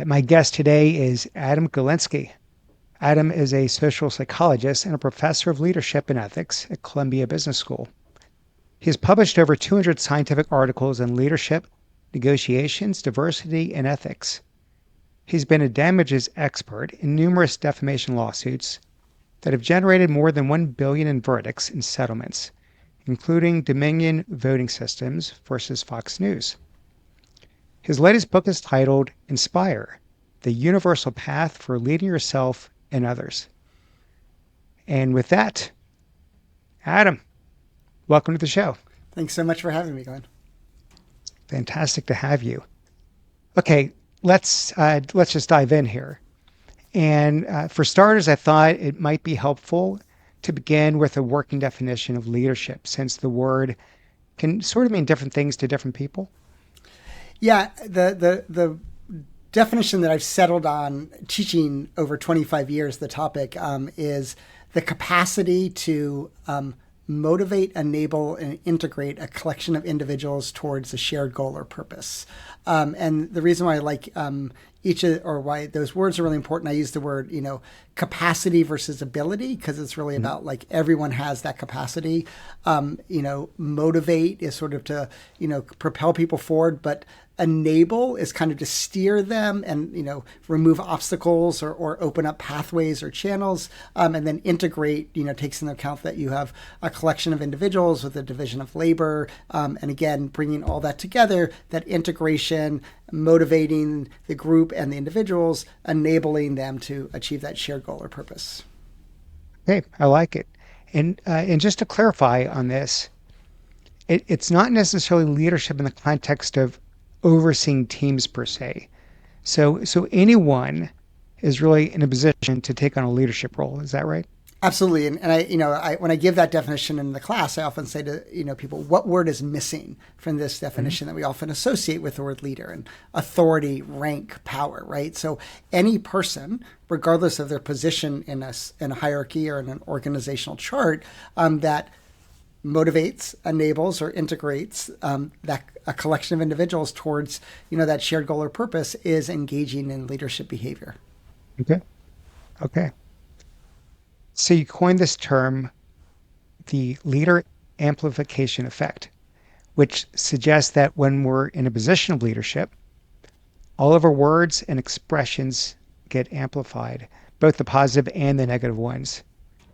My guest today is Adam Galinsky. Adam is a social psychologist and a professor of leadership and ethics at Columbia Business School. He has published over 200 scientific articles in leadership, negotiations, diversity, and ethics. He's been a damages expert in numerous defamation lawsuits that have generated more than $1 billion in verdicts and settlements, including Dominion Voting Systems versus Fox News. His latest book is titled Inspire, The Universal Path for Leading Yourself and Others. And with that, Adam, welcome to the show. Thanks so much for having me, Glenn. Fantastic to have you. Okay, let's just dive in here. And for starters, I thought it might be helpful to begin with a working definition of leadership, since the word can sort of mean different things to different people. Yeah, the definition that I've settled on teaching over 25 years, the topic is the capacity to motivate, enable, and integrate a collection of individuals towards a shared goal or purpose. And the reason why I like why those words are really important, I use the word, capacity versus ability, because it's really about like everyone has that capacity. Motivate is sort of to, propel people forward, but enable is kind of to steer them and, remove obstacles or open up pathways or channels. And then integrate, takes into account that you have a collection of individuals with a division of labor. And again, bringing all that together, that integration, motivating the group and the individuals, enabling them to achieve that shared goal or purpose. Okay, I like it. And just to clarify on this, it's not necessarily leadership in the context of overseeing teams per se. So anyone is really in a position to take on a leadership role. Is that right? Absolutely. And I when I give that definition in the class, I often say to, people, what word is missing from this definition that we often associate with the word leader? And authority, rank, power, right? So any person, regardless of their position in a hierarchy or in an organizational chart, that motivates, enables, or integrates a collection of individuals towards, that shared goal or purpose is engaging in leadership behavior. Okay. So you coined this term, the leader amplification effect, which suggests that when we're in a position of leadership, all of our words and expressions get amplified, both the positive and the negative ones.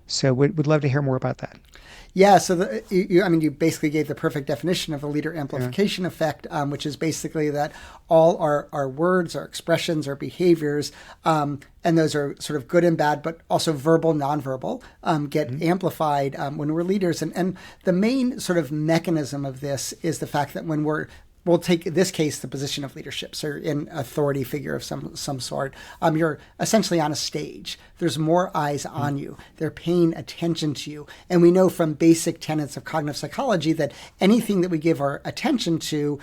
So we'd love to hear more about that. Yeah, so you basically gave the perfect definition of the leader amplification effect, which is basically that all our words, our expressions, our behaviors, and those are sort of good and bad, but also verbal, nonverbal, get amplified when we're leaders. And the main sort of mechanism of this is the fact that when we'll take in this case the position of leadership. So you're in authority figure of some sort. You're essentially on a stage. There's more eyes on you. They're paying attention to you. And we know from basic tenets of cognitive psychology that anything that we give our attention to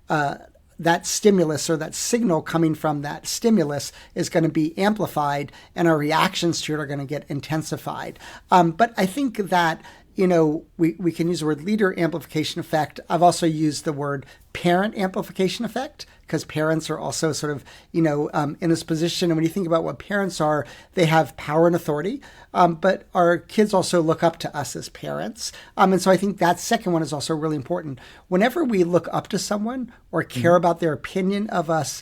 that stimulus or that signal coming from that stimulus is going to be amplified, and our reactions to it are going to get intensified. But I think that we can use the word leader amplification effect. I've also used the word parent amplification effect, because parents are also sort of, in this position. And when you think about what parents are, they have power and authority, but our kids also look up to us as parents. And so I think that second one is also really important. Whenever we look up to someone or care about their opinion of us,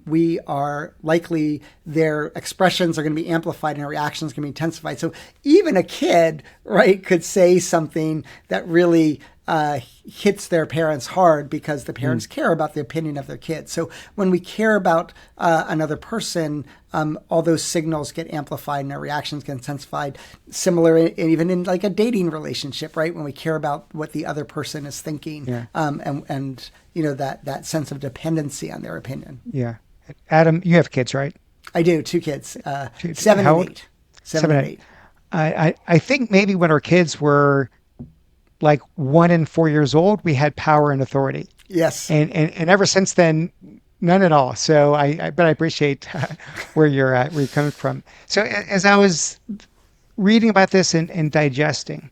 we are likely their expressions are going to be amplified and our reactions are going to be intensified. So even a kid, right, could say something that really hits their parents hard because the parents care about the opinion of their kids. So when we care about another person, all those signals get amplified and our reactions get intensified. Similar, even in like a dating relationship, right? When we care about what the other person is thinking, and that sense of dependency on their opinion. Yeah. Adam, you have kids, right? I do. 2 kids, 7 and 8. 7 and 8. I think maybe when our kids were like 1 and 4 years old, we had power and authority. Yes. And ever since then, none at all. So but I appreciate where you're coming from. So as I was reading about this and digesting,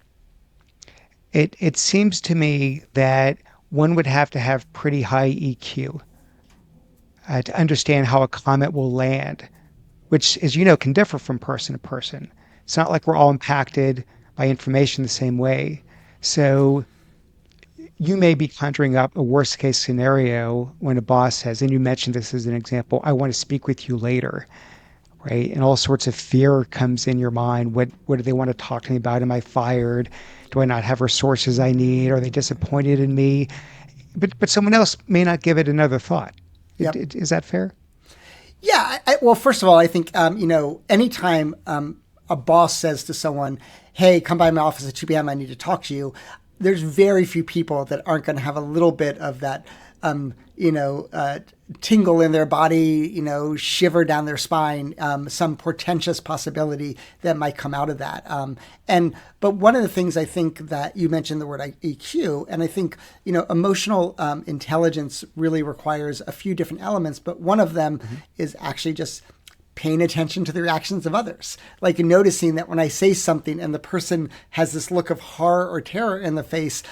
it seems to me that one would have to have pretty high EQ to understand how a comment will land, which, as you know, can differ from person to person. It's not like we're all impacted by information the same way. So you may be conjuring up a worst case scenario when a boss says, and you mentioned this as an example, I want to speak with you later, right? And all sorts of fear comes in your mind. What do they want to talk to me about? Am I fired? Do I not have resources I need? Are they disappointed in me? But someone else may not give it another thought. Yep. Is that fair? Yeah. Well, first of all, I think, anytime a boss says to someone, hey, come by my office at 2 p.m., I need to talk to you, there's very few people that aren't going to have a little bit of that, tingle in their body, shiver down their spine, some portentous possibility that might come out of that. But one of the things I think that you mentioned the word EQ, and I think, emotional intelligence really requires a few different elements, but one of them is actually just paying attention to the reactions of others, like noticing that when I say something and the person has this look of horror or terror in the face,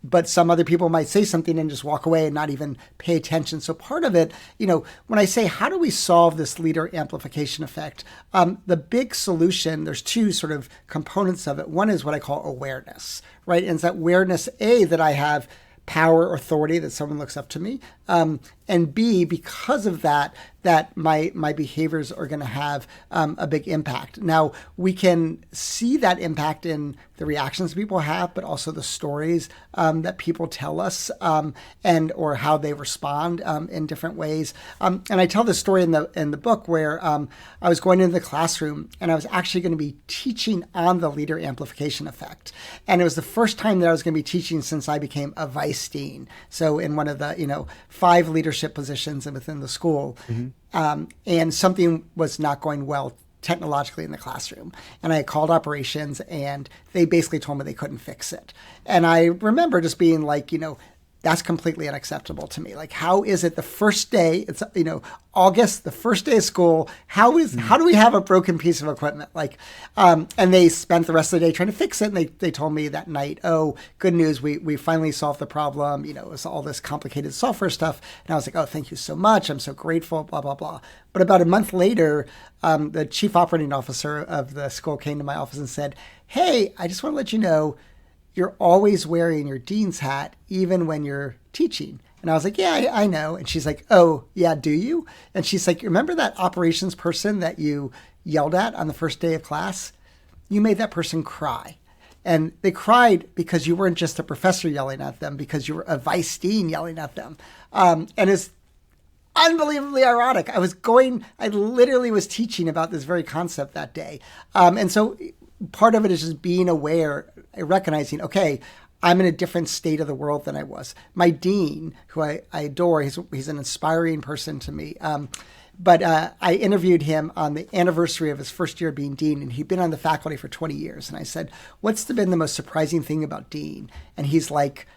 but some other people might say something and just walk away and not even pay attention. So part of it, when I say, how do we solve this leader amplification effect? The big solution, there's two sort of components of it. One is what I call awareness, right? And it's that awareness, A, that I have power or authority, that someone looks up to me. And B, because of that my behaviors are going to have a big impact. Now, we can see that impact in the reactions people have, but also the stories that people tell us, and or how they respond in different ways. And I tell this story in the book where I was going into the classroom and I was actually going to be teaching on the leader amplification effect. And it was the first time that I was going to be teaching since I became a vice dean. So in one of the 5 leadership positions within the school. And something was not going well technologically in the classroom. And I called operations and they basically told me they couldn't fix it. And I remember just being like, that's completely unacceptable to me. Like, how is it the first day, it's, August, the first day of school, how do we have a broken piece of equipment? Like, and they spent the rest of the day trying to fix it. And they told me that night, oh, good news, we finally solved the problem. It was all this complicated software stuff. And I was like, oh, thank you so much. I'm so grateful, blah, blah, blah. But about a month later, the chief operating officer of the school came to my office and said, hey, I just want to let you know, you're always wearing your dean's hat, even when you're teaching. And I was like, yeah, I know. And she's like, oh, yeah, do you? And she's like, remember that operations person that you yelled at on the first day of class? You made that person cry. And they cried because you weren't just a professor yelling at them, because you were a vice dean yelling at them. And it's unbelievably ironic. I literally was teaching about this very concept that day. And so part of it is just being aware, recognizing, okay, I'm in a different state of the world than I was. My dean, who I adore, he's an inspiring person to me. But I interviewed him on the anniversary of his first year being dean, and he'd been on the faculty for 20 years. And I said, what's been the most surprising thing about dean? And he's like,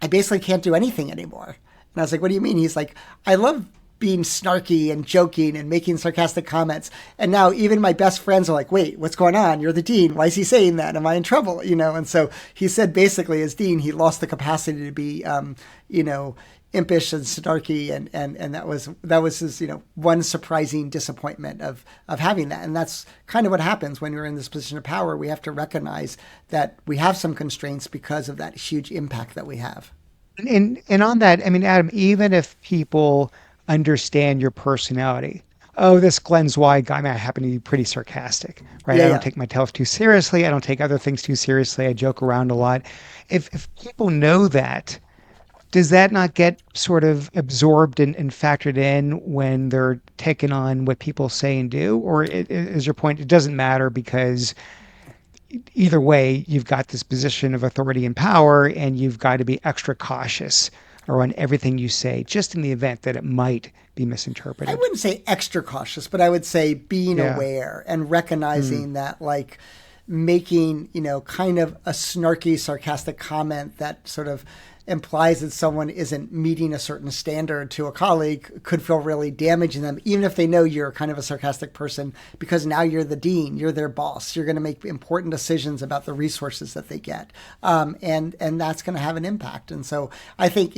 I basically can't do anything anymore. And I was like, what do you mean? He's like, I love being snarky and joking and making sarcastic comments. And now even my best friends are like, wait, what's going on? You're the dean. Why is he saying that? Am I in trouble? And so he said, basically, as dean, he lost the capacity to be, impish and snarky. And that was his, one surprising disappointment of having that. And that's kind of what happens when you're in this position of power. We have to recognize that we have some constraints because of that huge impact that we have. And on that, I mean, Adam, even if people understand your personality. Oh, this Glenn Zweig guy, I mean, I happen to be pretty sarcastic, right? I don't take myself too seriously. I don't take other things too seriously. I joke around a lot. If people know that, does that not get sort of absorbed and factored in when they're taking on what people say and do? Or is your point, it doesn't matter because either way, you've got this position of authority and power, and you've got to be extra cautious around everything you say, just in the event that it might be misinterpreted? I wouldn't say extra cautious, but I would say being aware and recognizing that, like, making, kind of a snarky, sarcastic comment that sort of implies that someone isn't meeting a certain standard to a colleague could feel really damaging them, even if they know you're kind of a sarcastic person, because now you're the dean, you're their boss, you're going to make important decisions about the resources that they get. And that's going to have an impact. And so I think,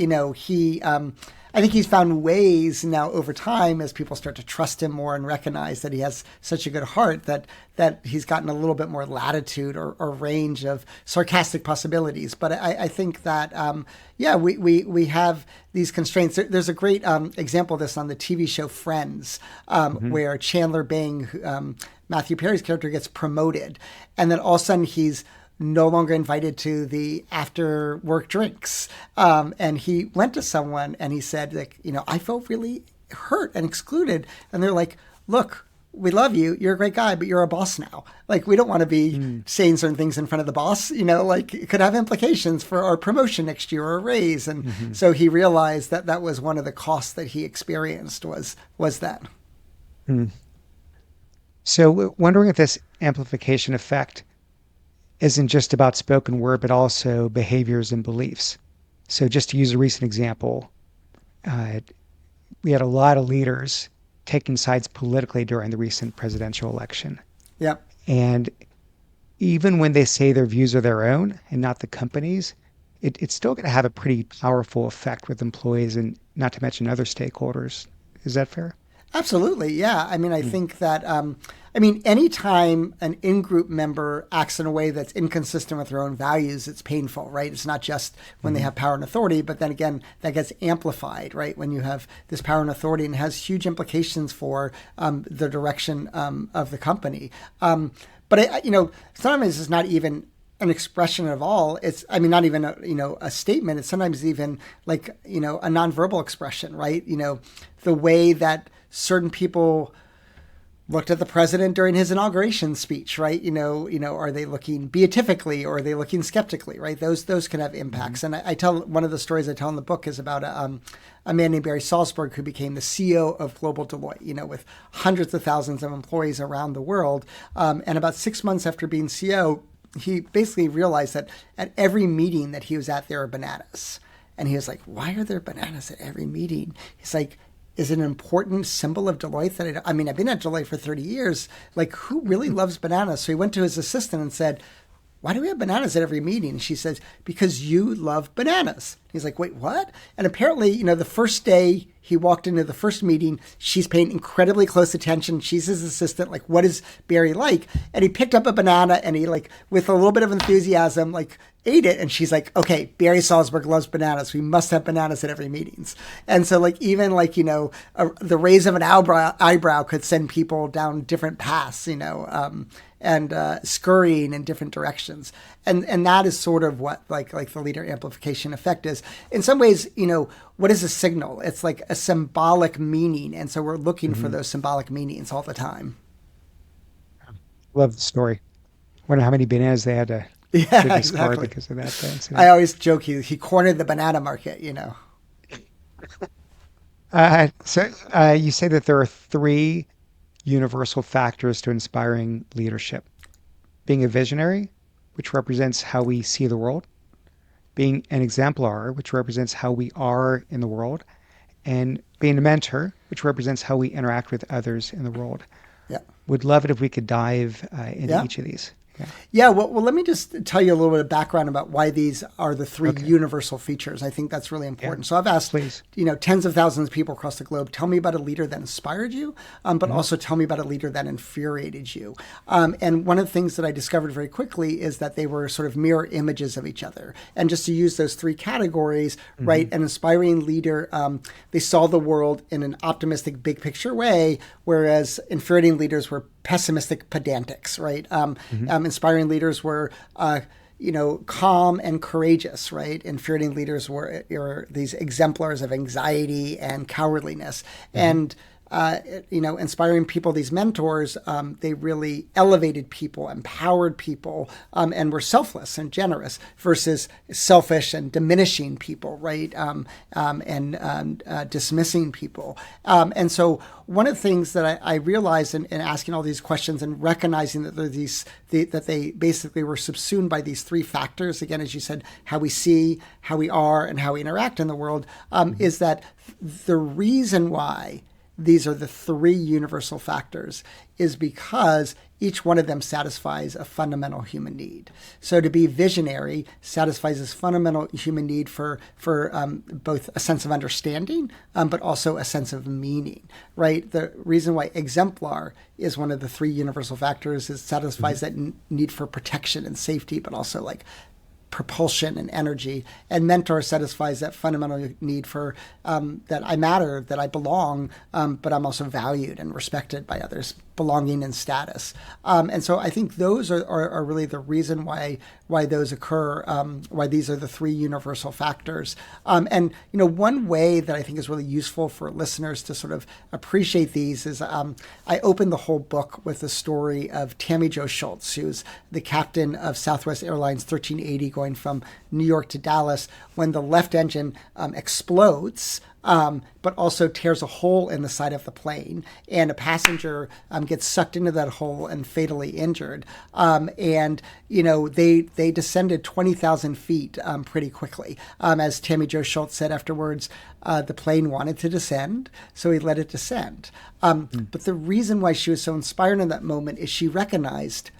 I think he's found ways now over time as people start to trust him more and recognize that he has such a good heart that he's gotten a little bit more latitude or range of sarcastic possibilities. But I think that, we have these constraints. There's a great example of this on the TV show Friends, where Chandler Bing, Matthew Perry's character, gets promoted. And then all of a sudden he's no longer invited to the after work drinks. And he went to someone and he said, like, I felt really hurt and excluded. And they're like, look, we love you. You're a great guy, but you're a boss now. Like, we don't want to be saying certain things in front of the boss, like it could have implications for our promotion next year or a raise. And so he realized that that was one of the costs that he experienced was that. So wondering if this amplification effect isn't just about spoken word, but also behaviors and beliefs. So just to use a recent example, we had a lot of leaders taking sides politically during the recent presidential election. Yep. And even when they say their views are their own and not the company's, it's still going to have a pretty powerful effect with employees and not to mention other stakeholders. Is that fair? Absolutely. Yeah. I mean, I think that, anytime an in-group member acts in a way that's inconsistent with their own values, it's painful, right? It's not just when they have power and authority, but then again, that gets amplified, right? When you have this power and authority, and has huge implications for the direction of the company. But sometimes it's not even an expression at all. It's, not even a statement. It's sometimes even like, a nonverbal expression, right? The way that certain people looked at the president during his inauguration speech, right? Are they looking beatifically or are they looking skeptically, right? Those can have impacts. And I tell, one of the stories I tell in the book is about a man named Barry Salzberg, who became the CEO of Global Deloitte, with hundreds of thousands of employees around the world. And about 6 months after being CEO, he basically realized that at every meeting that he was at, there were bananas. And he was like, why are there bananas at every meeting? He's like, is it an important symbol of Deloitte that I've been at Deloitte for 30 years. Like, who really loves bananas? So he went to his assistant and said, why do we have bananas at every meeting? And she says, because you love bananas. He's like, wait, what? And apparently, the first day he walked into the first meeting, she's paying incredibly close attention. She's his assistant. Like, what is Barry like? And he picked up a banana and he, like, with a little bit of enthusiasm, like, ate it. And she's like, okay, Barry Salzberg loves bananas. We must have bananas at every meetings. And so, like, even like, the raise of an eyebrow could send people down different paths, and scurrying in different directions. And that is sort of what like the leader amplification effect is. In some ways, what is a signal? It's like a symbolic meaning. And so we're looking for those symbolic meanings all the time. Love the story. Wonder how many bananas they had to discard Exactly. because of that incident. I always joke he cornered the banana market, So you say that there are three universal factors to inspiring leadership: being a visionary, which represents how we see the world; being an exemplar, which represents how we are in the world; and being a mentor, which represents how we interact with others in the world. Yeah. Would love it if we could dive into each of these. Yeah, well, let me just tell you a little bit of background about why these are the three universal features. I think that's really important. So I've asked, tens of thousands of people across the globe, tell me about a leader that inspired you, but also tell me about a leader that infuriated you. And one of the things that I discovered very quickly is that they were sort of mirror images of each other. And just to use those three categories, right, an inspiring leader, they saw the world in an optimistic, big picture way, whereas infuriating leaders were pessimistic pedantics, right? Inspiring leaders were, calm and courageous, right? Infuriating leaders were these exemplars of anxiety and cowardliness. And, inspiring people, these mentors, they really elevated people, empowered people, and were selfless and generous versus selfish and diminishing people, right? And dismissing people. And so one of the things that I realized in asking all these questions and recognizing that that they basically were subsumed by these three factors, again, as you said, how we see, how we are, and how we interact in the world, is that the reason why these are the three universal factors is because each one of them satisfies a fundamental human need. So to be visionary satisfies this fundamental human need for both a sense of understanding, but also a sense of meaning, right? The reason why exemplar is one of the three universal factors is satisfies that need for protection and safety, but also like propulsion and energy. And mentor satisfies that fundamental need for that I matter, that I belong, but I'm also valued and respected by others, belonging and status. And so I think those are really the reason why those occur, why these are the three universal factors. And one way that I think is really useful for listeners to sort of appreciate these is I opened the whole book with the story of Tammy Jo Schultz, who's the captain of Southwest Airlines 1380 going from New York to Dallas, when the left engine explodes, but also tears a hole in the side of the plane, and a passenger gets sucked into that hole and fatally injured. And they descended 20,000 feet pretty quickly. As Tammy Jo Schultz said afterwards, the plane wanted to descend, so he let it descend. But the reason why she was so inspired in that moment is she recognized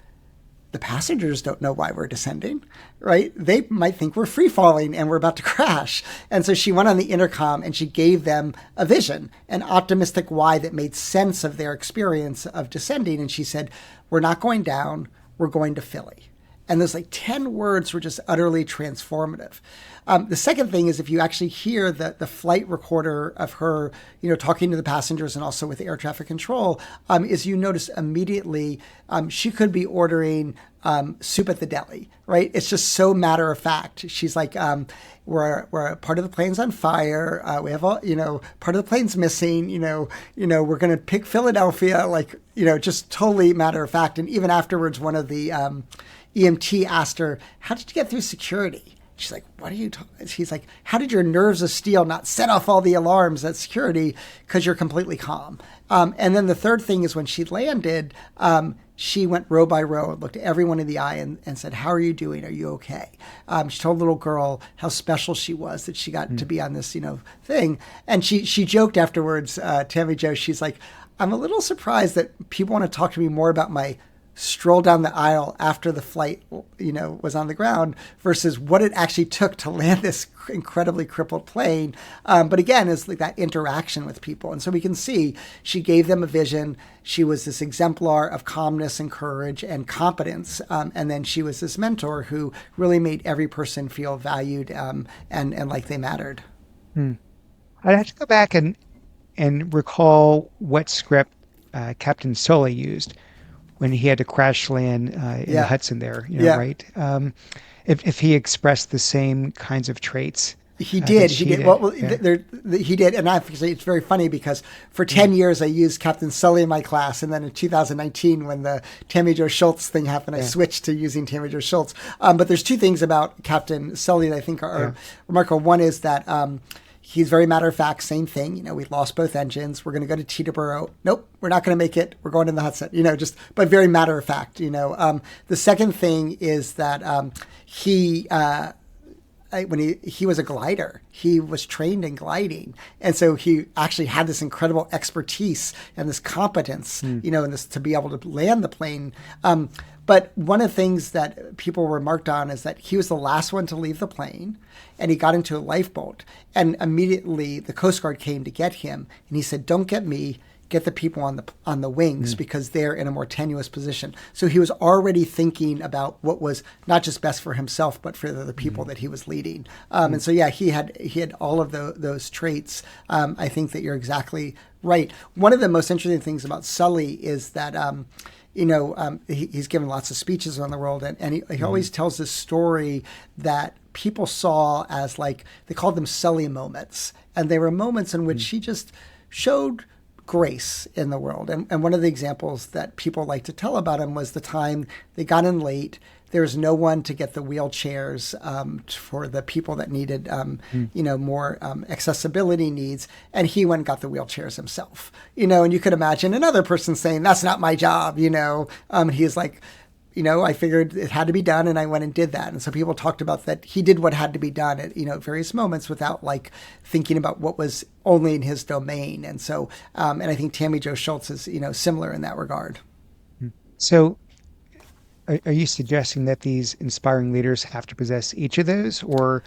the passengers don't know why we're descending, right? They might think we're free falling and we're about to crash. And so she went on the intercom and she gave them a vision, an optimistic why that made sense of their experience of descending. And she said, we're not going down, we're going to Philly. And those 10 words were just utterly transformative. The second thing is if you actually hear the flight recorder of her, talking to the passengers and also with air traffic control, is you notice immediately she could be ordering soup at the deli, right? It's just so matter of fact. She's like, we're part of the plane's on fire. We have all, part of the plane's missing. We're going to pick Philadelphia, just totally matter of fact. And even afterwards, one of the EMT asked her, "How did you get through security?" She's like, "What are you talking?" He's like, "How did your nerves of steel not set off all the alarms at security? Because you're completely calm." And then the third thing is when she landed, she went row by row, looked everyone in the eye and said, "How are you doing? Are you okay?" She told the little girl how special she was that she got to be on this, thing. And she joked afterwards, Tammy Jo, she's like, "I'm a little surprised that people want to talk to me more about my stroll down the aisle after the flight, was on the ground versus what it actually took to land this incredibly crippled plane." But again, it's like that interaction with people. And so we can see she gave them a vision. She was this exemplar of calmness and courage and competence. And then she was this mentor who really made every person feel valued and like they mattered. I'd have to go back and recall what script Captain Sully used when he had to crash land in the Hudson there, right? If he expressed the same kinds of traits. He did. He did. Well, he did. And actually, it's very funny because for 10 years, I used Captain Sully in my class. And then in 2019, when the Tammy Jo Schultz thing happened, I switched to using Tammy Jo Schultz. But there's two things about Captain Sully that I think are remarkable. One is that he's very matter of fact, same thing. We lost both engines. We're going to go to Teterboro. Nope, we're not going to make it. We're going in the Hudson, but very matter of fact, The second thing is that when he was a glider, he was trained in gliding. And so he actually had this incredible expertise and this competence, and this to be able to land the plane. But one of the things that people remarked on is that he was the last one to leave the plane, and he got into a lifeboat. And immediately the Coast Guard came to get him, and he said, "Don't get me, get the people on the wings because they're in a more tenuous position." So he was already thinking about what was not just best for himself, but for the people that he was leading. And so, he had all of those traits. I think that you're exactly right. One of the most interesting things about Sully is that, he's given lots of speeches around the world, and he always tells this story that people saw as they called them Sully moments. And they were moments in which he just showed grace in the world. And one of the examples that people like to tell about him was the time they got in late. There was no one to get the wheelchairs for the people that needed, more accessibility needs. And he went and got the wheelchairs himself, and you could imagine another person saying, "That's not my job," he's like, I figured it had to be done and I went and did that. And so people talked about that he did what had to be done at, various moments without thinking about what was only in his domain. And so, and I think Tammy Jo Schultz is, similar in that regard. So are you suggesting that these inspiring leaders have to possess each of those, or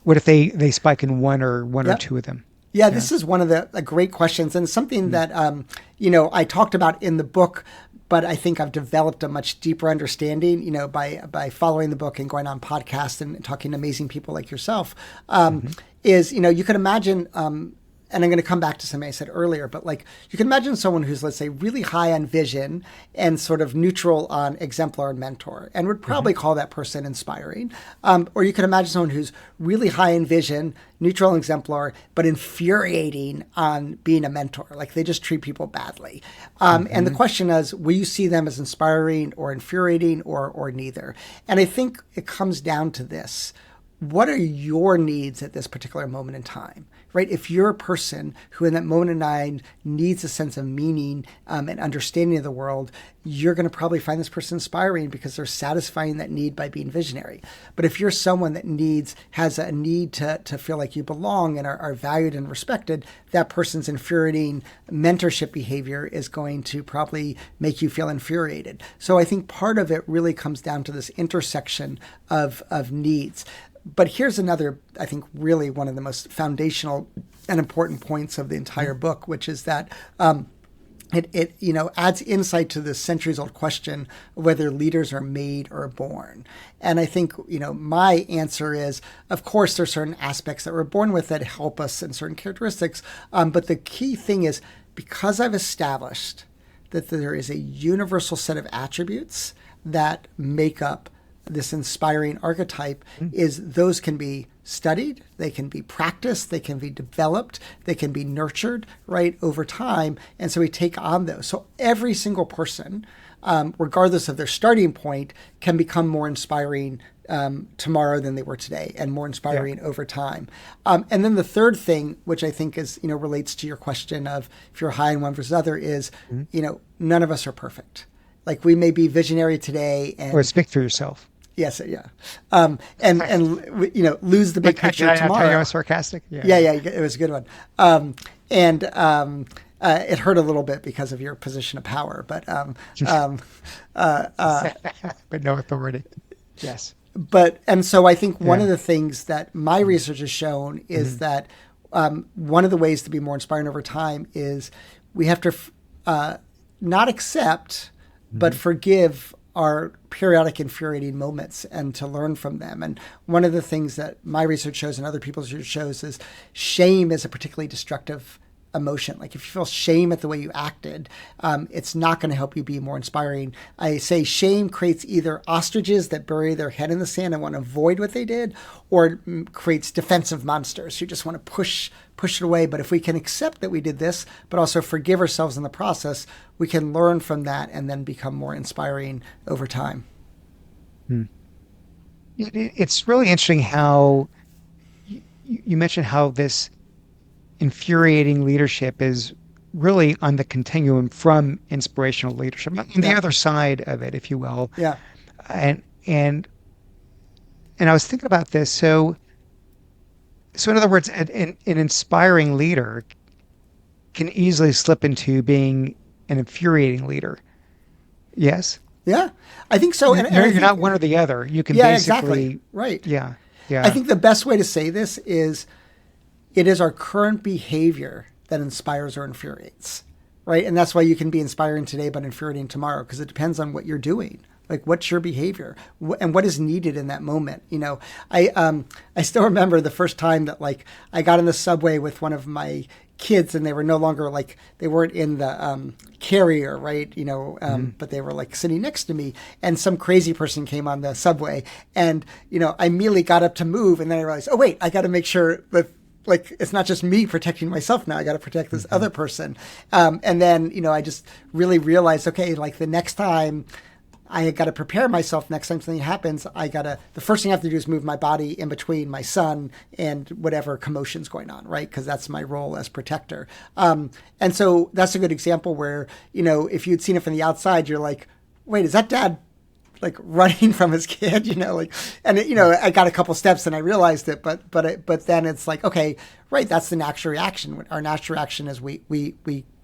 what if they spike in one or Yep. two of them? Yeah, Yeah. this is one of the great questions, and something Mm. that I talked about in the book, but I think I've developed a much deeper understanding, by following the book and going on podcasts and talking to amazing people like yourself. Mm-hmm. Is you can imagine. And I'm going to come back to something I said earlier, but like you can imagine someone who's, let's say, really high on vision and sort of neutral on exemplar and mentor, and would Mm-hmm. probably call that person inspiring. Or you can imagine someone who's really high in vision, neutral and exemplar, but infuriating on being a mentor. Like they just treat people badly. And the Mm-hmm. question is, will you see them as inspiring or infuriating or neither? And I think it comes down to this. What are your needs at this particular moment in time, right? If you're a person who in that moment in time needs a sense of meaning and understanding of the world, you're going to probably find this person inspiring because they're satisfying that need by being visionary. But if you're someone that has a need to feel like you belong and are valued and respected, that person's infuriating mentorship behavior is going to probably make you feel infuriated. So I think part of it really comes down to this intersection of needs. But here's another, I think, really one of the most foundational and important points of the entire book, which is that it adds insight to this centuries-old question of whether leaders are made or born. And I think my answer is, of course, there's certain aspects that we're born with that help us in certain characteristics. But the key thing is, because I've established that there is a universal set of attributes that make up this inspiring archetype, is those can be studied, they can be practiced, they can be developed, they can be nurtured, right, over time. And so we take on those. So every single person, regardless of their starting point, can become more inspiring tomorrow than they were today, and more inspiring over time. And then the third thing, which I think is, relates to your question of if you're high in one versus other, is, none of us are perfect. Like we may be visionary today, Or and speak for yourself. yes, yeah, and lose the big Did picture I not tell you I tomorrow. was sarcastic? Yeah, yeah, it was a good one. And it hurt a little bit because of your position of power, But no authority. Yes. and so I think one Yeah. of the things that my research has shown is that one of the ways to be more inspiring over time is we have to not accept but forgive our periodic infuriating moments and to learn from them. And one of the things that my research shows and other people's research shows is shame is a particularly destructive emotion. Like if you feel shame at the way you acted, it's not going to help you be more inspiring. I say shame creates either ostriches that bury their head in the sand and want to avoid what they did, or creates defensive monsters who just want to push it away. But if we can accept that we did this, but also forgive ourselves in the process, we can learn from that and then become more inspiring over time. It's really interesting how you mentioned how this infuriating leadership is really on the continuum from inspirational leadership, on the Yeah. other side of it, if you will. Yeah. And and and I was thinking about this. So in other words, an inspiring leader can easily slip into being an infuriating leader. Yes, Yeah. I think so. And I you're think, not one or the other. You can yeah, exactly. basically, Right. yeah, I yeah. think the best way to say this is it is our current behavior that inspires or infuriates, right? And that's why you can be inspiring today but infuriating tomorrow, because it depends on what you're doing. Like what's your behavior and what is needed in that moment. I still remember the first time that like I got in the subway with one of my kids and they were no longer like they weren't in the carrier, right? But they were like sitting next to me, and some crazy person came on the subway, and I immediately got up to move, and then I realized, oh wait, I got to make sure that like it's not just me protecting myself now. I got to protect this other person. And then I just really realized, okay, like the next time I got to prepare myself. Next time something happens, the first thing I have to do is move my body in between my son and whatever commotion's going on, right? Because that's my role as protector. And so that's a good example where, if you'd seen it from the outside, you're like, wait, is that dad like running from his kid, and I got a couple steps and I realized it, but then it's like, okay, Right, that's the natural reaction. Our natural reaction is we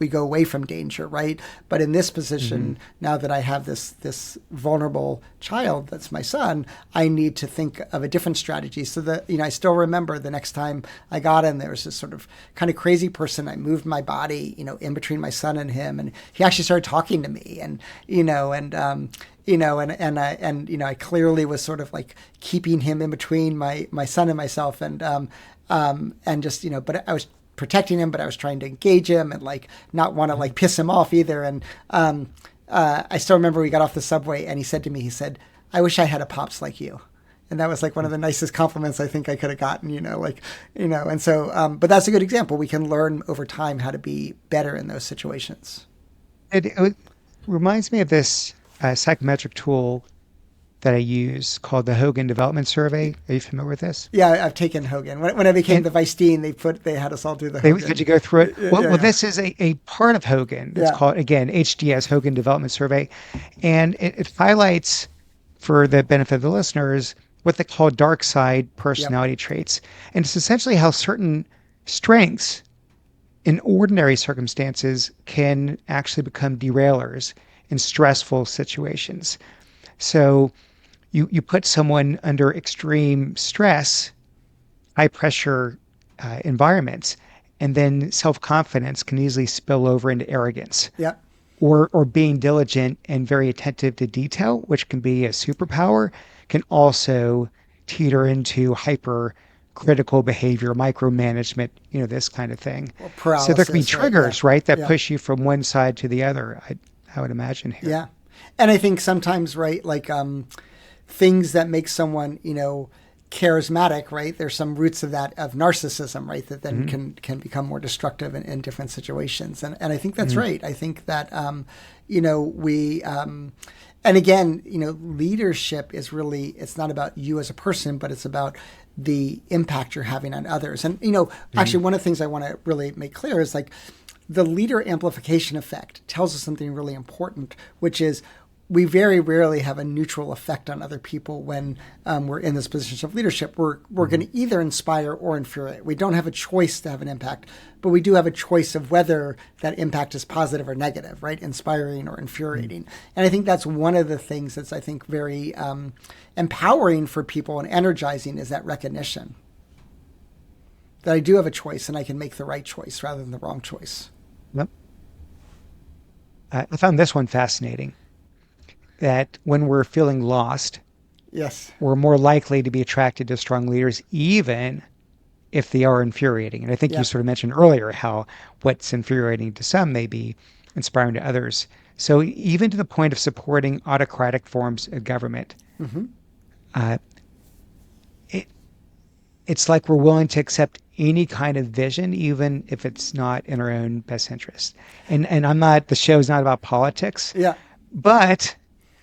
go away from danger, right? But in this Mm-hmm. position, now that I have this vulnerable child, that's my son, I need to think of a different strategy. So that, I still remember the next time I got him, there was this sort of kind of crazy person. I moved my body, in between my son and him, and he actually started talking to me, and I clearly was sort of like keeping him in between my son and myself, and just, but I was protecting him, but I was trying to engage him and like not want to like piss him off either. And I still remember we got off the subway and he said to me, he said, "I wish I had a pops like you." And that was like one of the nicest compliments I think I could have gotten, and so, but that's a good example. We can learn over time how to be better in those situations. It reminds me of this psychometric tool that I use called the Hogan Development Survey. Are you familiar with this? Yeah, I've taken Hogan. When I became And the vice dean, they had us all do the they could you Hogan. go through it? Yeah, Well, yeah, this is a part of Hogan. It's yeah, called, again, HDS, Hogan Development Survey. And it highlights, for the benefit of the listeners, what they call dark side yep, personality traits. And it's essentially how certain strengths in ordinary circumstances can actually become derailers in stressful situations. So you put someone under extreme stress, high pressure environments, and then self confidence can easily spill over into arrogance, yep, or being diligent and very attentive to detail, which can be a superpower, can also teeter into hyper critical behavior, micromanagement, this kind of thing. or So there can be paralysis, right? Yeah, triggers, right, that yeah. push you from one side to the other. I would imagine here. Yeah. And I think sometimes, right, like things that make someone, charismatic, right? There's some roots of that of narcissism, right? That then Hmm. can become more destructive in different situations. And I think that's Hmm. right. I think that we and again, leadership is really, it's not about you as a person, but it's about the impact you're having on others. And Hmm. actually one of the things I want to really make clear is like the leader amplification effect tells us something really important, which is we very rarely have a neutral effect on other people when we're in this position of leadership. We're going Hmm. to either inspire or infuriate. We don't have a choice to have an impact, but we do have a choice of whether that impact is positive or negative, right? Inspiring or infuriating. And I think that's one of the things that's, I think, very empowering for people and energizing is that recognition that I do have a choice and I can make the right choice rather than the wrong choice. Yep. I found this one fascinating, that when we're feeling lost, Yes. we're more likely to be attracted to strong leaders, even if they are infuriating. And I think you Yeah. sort of mentioned earlier how what's infuriating to some may be inspiring to others. So even to the point of supporting autocratic forms of government, Hmm. uh, it, it's like we're willing to accept any kind of vision, even if it's not in our own best interest. And I'm not, the show's not about politics, Yeah. but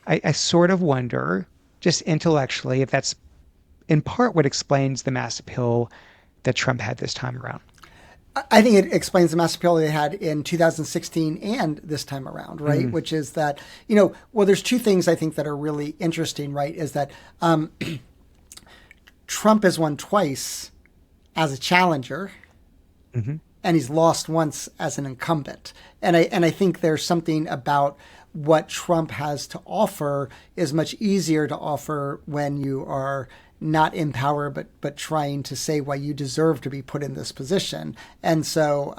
I sort of wonder, just intellectually, if that's in part what explains the mass appeal that Trump had this time around. I think it explains the mass appeal they had in 2016 and this time around, right? Mm, Which is that, well, there's two things I think that are really interesting, right? Is that Trump has won twice as a challenger hmm. and he's lost once as an incumbent. And I think there's something about what Trump has to offer is much easier to offer when you are not in power, but trying to say why you deserve to be put in this position. And so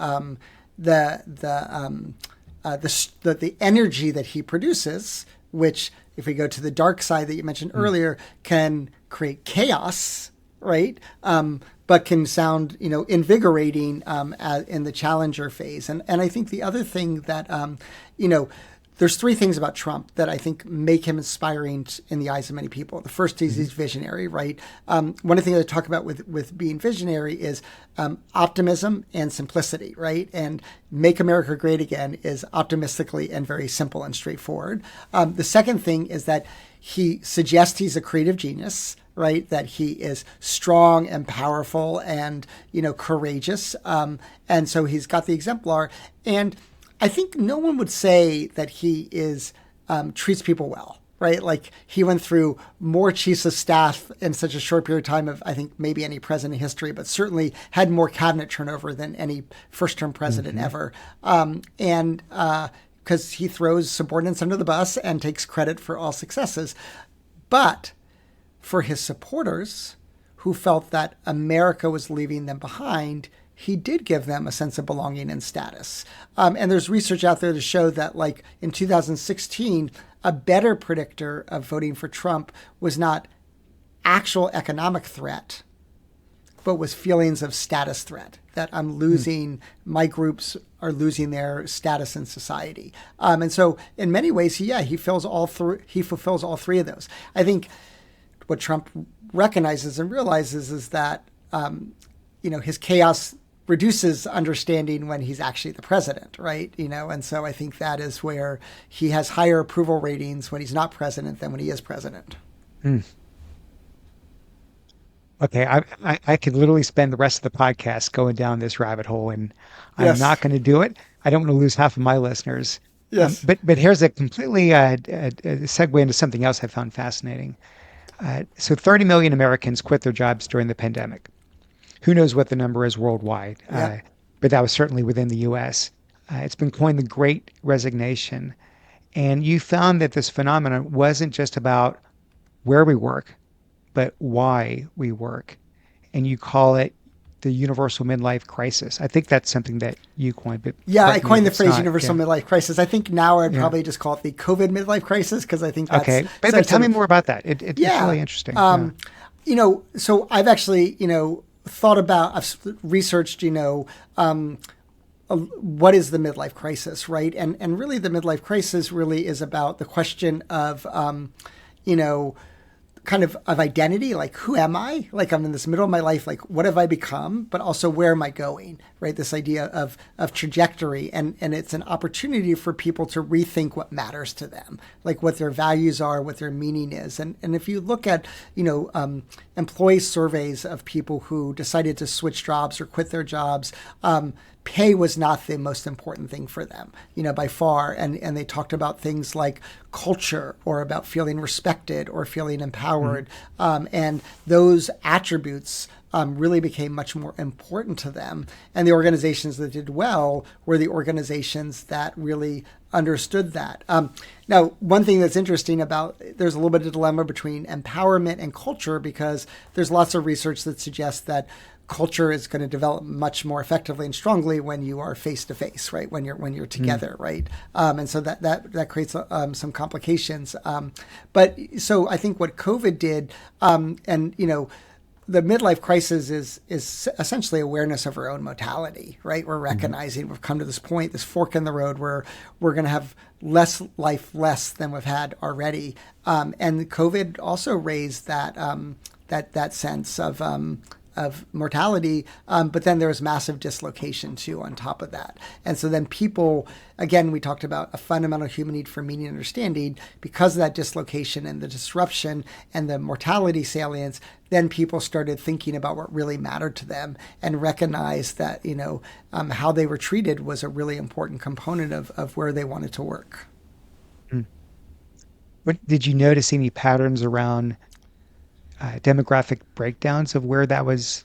the energy that he produces, which if we go to the dark side that you mentioned Mm. earlier, can create chaos, right? But can sound, invigorating in the challenger phase. And I think the other thing that, there's three things about Trump that I think make him inspiring in the eyes of many people. The first is Hmm. he's visionary, right? One of the things I talk about with being visionary is optimism and simplicity, right? And make America great again is optimistically and very simple and straightforward. The second thing is that he suggests he's a creative genius, right? That he is strong and powerful and, courageous. And so he's got the exemplar. And I think no one would say that he is treats people well, right? Like he went through more chiefs of staff in such a short period of time of, I think, maybe any president in history, but certainly had more cabinet turnover than any first term president Mm-hmm. ever. And because he throws subordinates under the bus and takes credit for all successes. But for his supporters who felt that America was leaving them behind, he did give them a sense of belonging and status. And there's research out there to show that, like in 2016, a better predictor of voting for Trump was not actual economic threat, but was feelings of status threat. That I'm losing, my groups are losing their status in society. And so, in many ways, he fills all three. He fulfills all three of those. I think what Trump recognizes and realizes is that his chaos reduces understanding when he's actually the president, right? And so I think that is where he has higher approval ratings when he's not president than when he is president. Mm. Okay, I could literally spend the rest of the podcast going down this rabbit hole, and I'm Yes. not going to do it. I don't want to lose half of my listeners. Yes. But here's a completely segue into something else I found fascinating. So 30 million Americans quit their jobs during the pandemic. Who knows what the number is worldwide? Yeah. But that was certainly within the U.S. It's been coined the Great Resignation, and you found that this phenomenon wasn't just about where we work, but why we work. And you call it the universal midlife crisis. I think that's something that you coined, but Yeah, I correct me if coined the it's phrase not. universal Yeah. midlife crisis. I think now I'd Yeah. probably just call it the COVID midlife crisis because I think that's Okay. But such tell me a, more about that. It's yeah. really interesting. Yeah. So I've actually, thought about, I've researched, what is the midlife crisis, right? And really the midlife crisis really is about the question of, you know, kind of identity, like who am I? Like I'm in this middle of my life, like what have I become? But also where am I going? Right? This idea of trajectory, and it's an opportunity for people to rethink what matters to them, like what their values are, what their meaning is. And if you look at employee surveys of people who decided to switch jobs or quit their jobs, pay was not the most important thing for them, by far. And they talked about things like culture or about feeling respected or feeling empowered. And those attributes really became much more important to them. And the organizations that did well were the organizations that really understood that. Now, one thing that's interesting about, there's a little bit of dilemma between empowerment and culture, because there's lots of research that suggests that culture is going to develop much more effectively and strongly when you are face to face, right? When you're together, right? And so that creates some complications. But so I think what COVID did, the midlife crisis is essentially awareness of our own mortality, right? We're recognizing we've come to this point, this fork in the road, where we're going to have less than we've had already. And COVID also raised that sense of mortality, but then there was massive dislocation too on top of that. And so then people, again, we talked about a fundamental human need for meaning and understanding. Because of that dislocation and the disruption and the mortality salience, then people started thinking about what really mattered to them and recognized that, how they were treated was a really important component of where they wanted to work. But did you notice any patterns around demographic breakdowns of where that was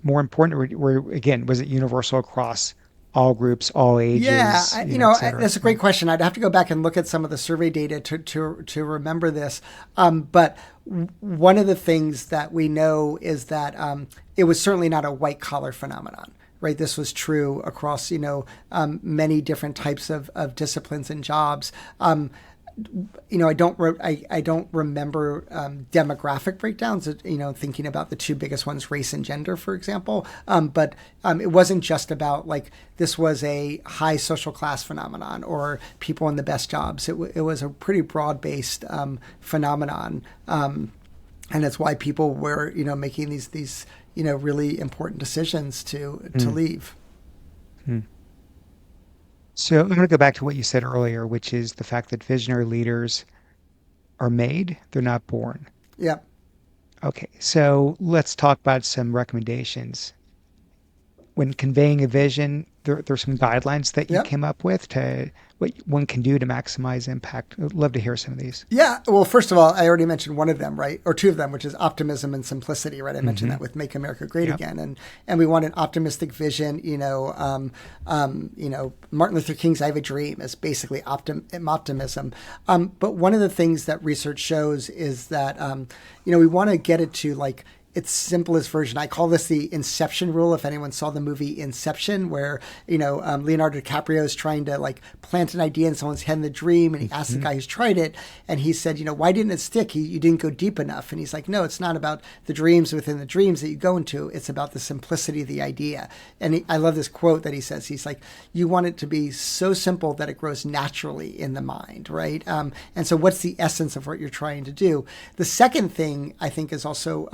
more important, or again, was it universal across all groups, all Yeah, ages, et cetera? that's a great question. I'd have to go back and look at some of the survey data to remember this. But one of the things that we know is that it was certainly not a white collar phenomenon. Right, this was true across many different types of disciplines and jobs. I don't remember demographic breakdowns. Thinking about the two biggest ones, race and gender, for example. But it wasn't just about like this was a high social class phenomenon or people in the best jobs. It was a pretty broad based phenomenon, and that's why people were making these really important decisions to leave. Hmm. So I'm going to go back to what you said earlier, which is the fact that visionary leaders are made, they're not born. Yeah. Okay, so let's talk about some recommendations. when conveying a vision, there's some guidelines that you Yep. came up with to what one can do to maximize impact. I'd love to hear some of these. Yeah. Well, first of all, I already mentioned one of them, right? Or two of them, which is optimism and simplicity, right? I mentioned Hmm. that with Make America Great Yep. Again. And we want an optimistic vision. Martin Luther King's I Have a Dream is basically optimism. But one of the things that research shows is that, we want to get it to like its simplest version. I call this the Inception rule. If anyone saw the movie Inception, where Leonardo DiCaprio is trying to like plant an idea in someone's head in the dream, and he asks the guy who's tried it, and he said, why didn't it stick? You didn't go deep enough. And he's like, no, it's not about the dreams within the dreams that you go into. It's about the simplicity of the idea. And I love this quote that he says. He's like, you want it to be so simple that it grows naturally in the mind, right? And so, what's the essence of what you're trying to do? The second thing I think is also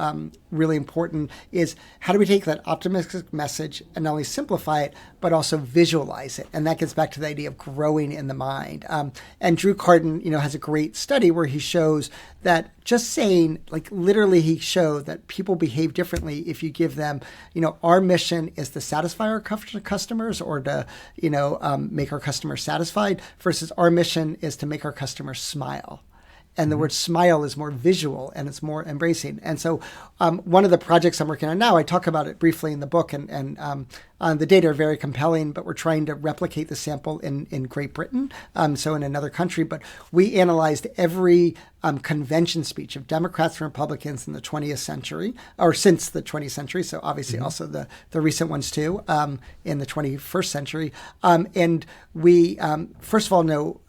really important is how do we take that optimistic message and not only simplify it, but also visualize it? And that gets back to the idea of growing in the mind. And Drew Carton, has a great study where he shows that just saying, like literally he showed that people behave differently if you give them, our mission is to satisfy our customers or to, make our customers satisfied versus our mission is to make our customers smile. And the word smile is more visual and it's more embracing. And so one of the projects I'm working on now, I talk about it briefly in the book, and the data are very compelling, but we're trying to replicate the sample in Great Britain, so in another country. But we analyzed every convention speech of Democrats and Republicans in the 20th century, or since the 20th century, so obviously also the recent ones too, in the 21st century. And we, first of all, know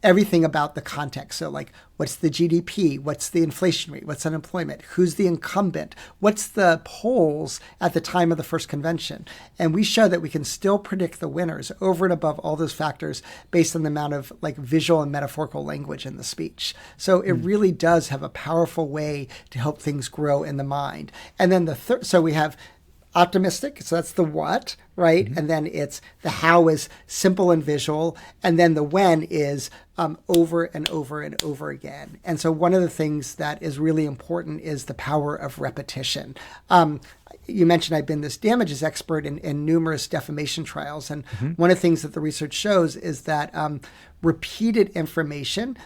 everything about the context. So like, what's the GDP? What's the inflation rate? What's unemployment? Who's the incumbent? What's the polls at the time of the first convention? And we show that we can still predict the winners over and above all those factors based on the amount of like visual and metaphorical language in the speech. So it really does have a powerful way to help things grow in the mind. And then the third, so we have optimistic, so that's the what, right? And then it's the how is simple and visual, and then the when is over and over and over again. And so one of the things that is really important is the power of repetition. You mentioned I've been this damages expert in numerous defamation trials, and one of the things that the research shows is that repeated information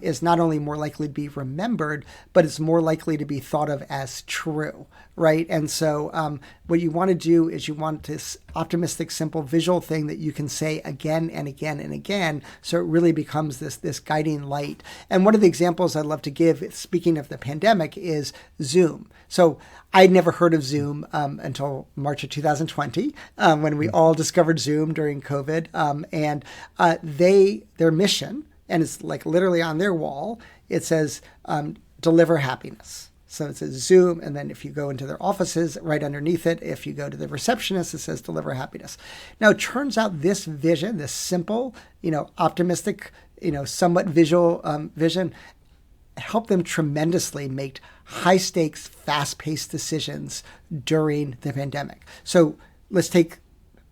is not only more likely to be remembered, but it's more likely to be thought of as true, right? And so what you want to do is you want this optimistic, simple visual thing that you can say again and again and again, so it really becomes this guiding light. And one of the examples I love to give, speaking of the pandemic, is Zoom. So I'd never heard of Zoom until March of 2020, when we all discovered Zoom during COVID. And their mission, and it's like literally on their wall, it says, deliver happiness. So it says Zoom, and then if you go into their offices, right underneath it, if you go to the receptionist, it says deliver happiness. Now, it turns out this vision, this simple, optimistic, somewhat visual vision, helped them tremendously make high stakes, fast paced decisions during the pandemic. So let's take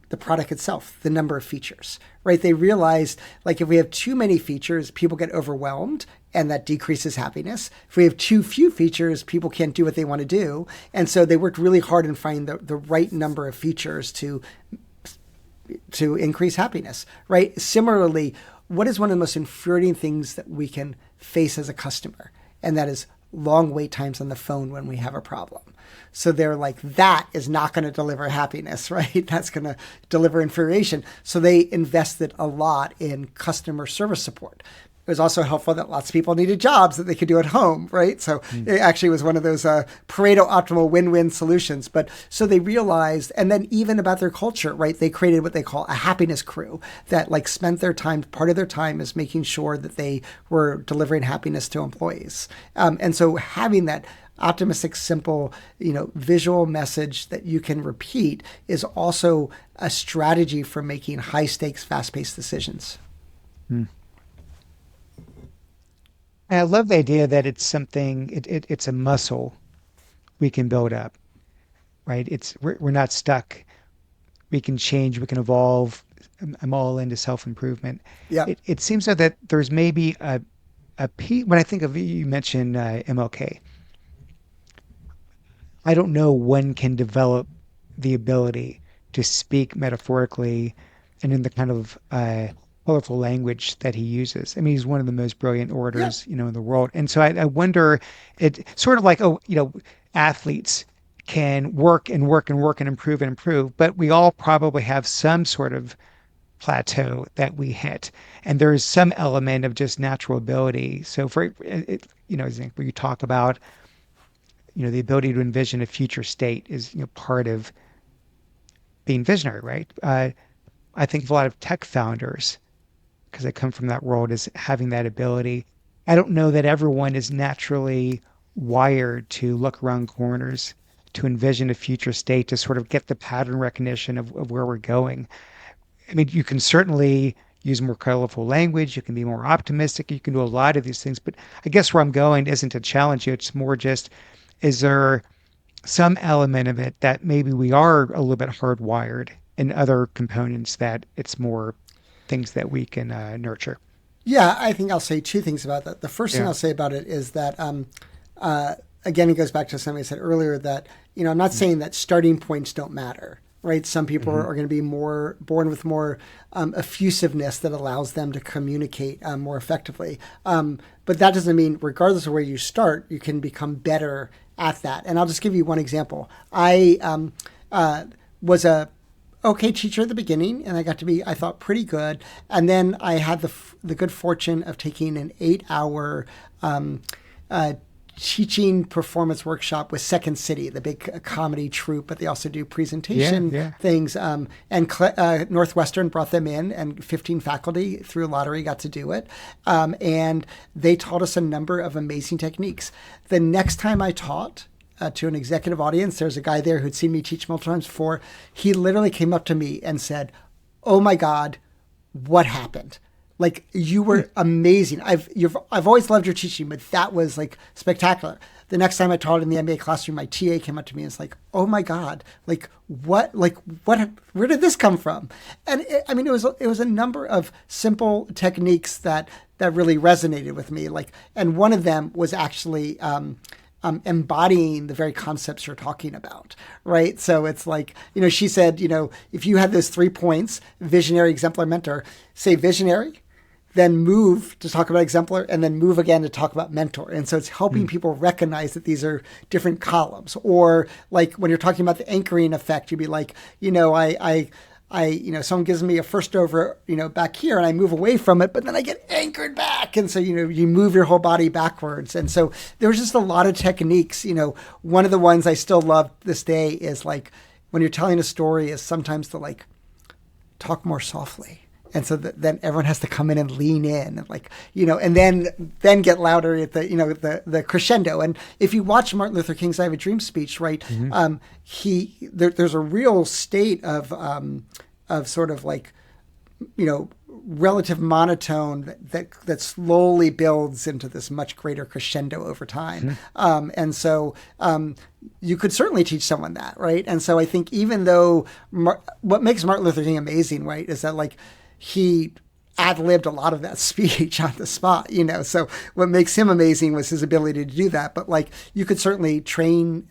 the product itself, the number of features, right? They realized, like, if we have too many features, people get overwhelmed and that decreases happiness. If we have too few features, people can't do what they want to do. And so they worked really hard in finding the right number of features to increase happiness, right? Similarly, what is one of the most infuriating things that we can face as a customer? And that is long wait times on the phone when we have a problem. So they're like, that is not going to deliver happiness, right? That's going to deliver infuriation. So they invested a lot in customer service support. It was also helpful that lots of people needed jobs that they could do at home, right? So it actually was one of those Pareto optimal win-win solutions. But so they realized, and then even about their culture, right? They created what they call a happiness crew that like spent their time, part of their time is making sure that they were delivering happiness to employees. And so having that optimistic, simple, visual message that you can repeat is also a strategy for making high stakes, fast-paced decisions. I love the idea that it's something, it's a muscle we can build up, right? We're not stuck. We can change, we can evolve. I'm all into self-improvement. Yeah. It seems so that there's maybe a piece, when I think of, you mentioned MLK, I don't know one can develop the ability to speak metaphorically and in the kind of colorful language that he uses. I mean, he's one of the most brilliant Yeah. orators, in the world. And so I wonder, it sort of like, oh, athletes can work and work and work and improve, but we all probably have some sort of plateau that we hit, and there is some element of just natural ability. So for it, as where you talk about, the ability to envision a future state is, part of being visionary, right? I think of a lot of tech founders, because I come from that world, is having that ability. I don't know that everyone is naturally wired to look around corners, to envision a future state, to sort of get the pattern recognition of where we're going. I mean, you can certainly use more colorful language, you can be more optimistic, you can do a lot of these things. But I guess where I'm going isn't to challenge you, it's more just, is there some element of it that maybe we are a little bit hardwired, and other components that it's more things that we can nurture? Yeah, I think I'll say two things about that. The first thing Yeah. I'll say about it is that, again, it goes back to something I said earlier that, I'm not saying that starting points don't matter, right? Some people Mm-hmm. are going to be more born with more effusiveness that allows them to communicate more effectively. But that doesn't mean, regardless of where you start, you can become better at that. And I'll just give you one example. I was a okay teacher at the beginning, and I got to be, I thought, pretty good. And then I had the good fortune of taking an 8 hour uh, teaching performance workshop with Second City, the big comedy troupe, but they also do Yeah, presentation yeah. things. And Northwestern brought them in, and 15 faculty through a lottery got to do it. And they taught us a number of amazing techniques. The next time I taught, to an executive audience, there's a guy there who'd seen me teach multiple times before. He literally came up to me and said, "Oh my God, what happened? Like, you were amazing. I've always loved your teaching, but that was like spectacular." The next time I taught in the MBA classroom, my TA came up to me and was like, "Oh my God, what, where did this come from?" And I mean, it was a number of simple techniques that really resonated with me. And one of them was actually embodying the very concepts you're talking about, right? So it's like, she said, if you had those 3 points, visionary, exemplar, mentor, say visionary, then move to talk about exemplar, and then move again to talk about mentor. And so it's helping people recognize that these are different columns. Or like when you're talking about the anchoring effect, you'd be like, someone gives me a first over, back here, and I move away from it, but then I get anchored back. And so, you move your whole body backwards. And so there's just a lot of techniques. One of the ones I still love this day is like, when you're telling a story, is sometimes to like talk more softly. And so then everyone has to come in and lean in, and then get louder at the crescendo. And if you watch Martin Luther King's "I Have a Dream" speech, right, Mm-hmm. there's a real state of sort of like, relative monotone that slowly builds into this much greater crescendo over time. And so you could certainly teach someone that, right? And so I think even though what makes Martin Luther King amazing, right, is that like he ad-libbed a lot of that speech on the spot, So what makes him amazing was his ability to do that. But like you could certainly train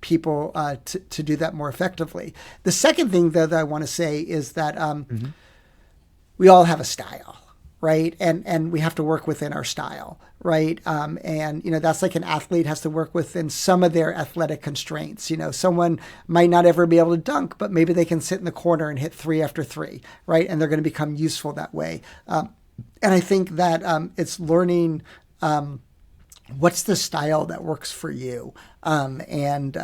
people to do that more effectively. The second thing, though, that I want to say is that Mm-hmm. we all have a style, right? And we have to work within our style, right? And that's like an athlete has to work within some of their athletic constraints. Someone might not ever be able to dunk, but maybe they can sit in the corner and hit three after three, right? And they're going to become useful that way. And I think that it's learning what's the style that works for you, and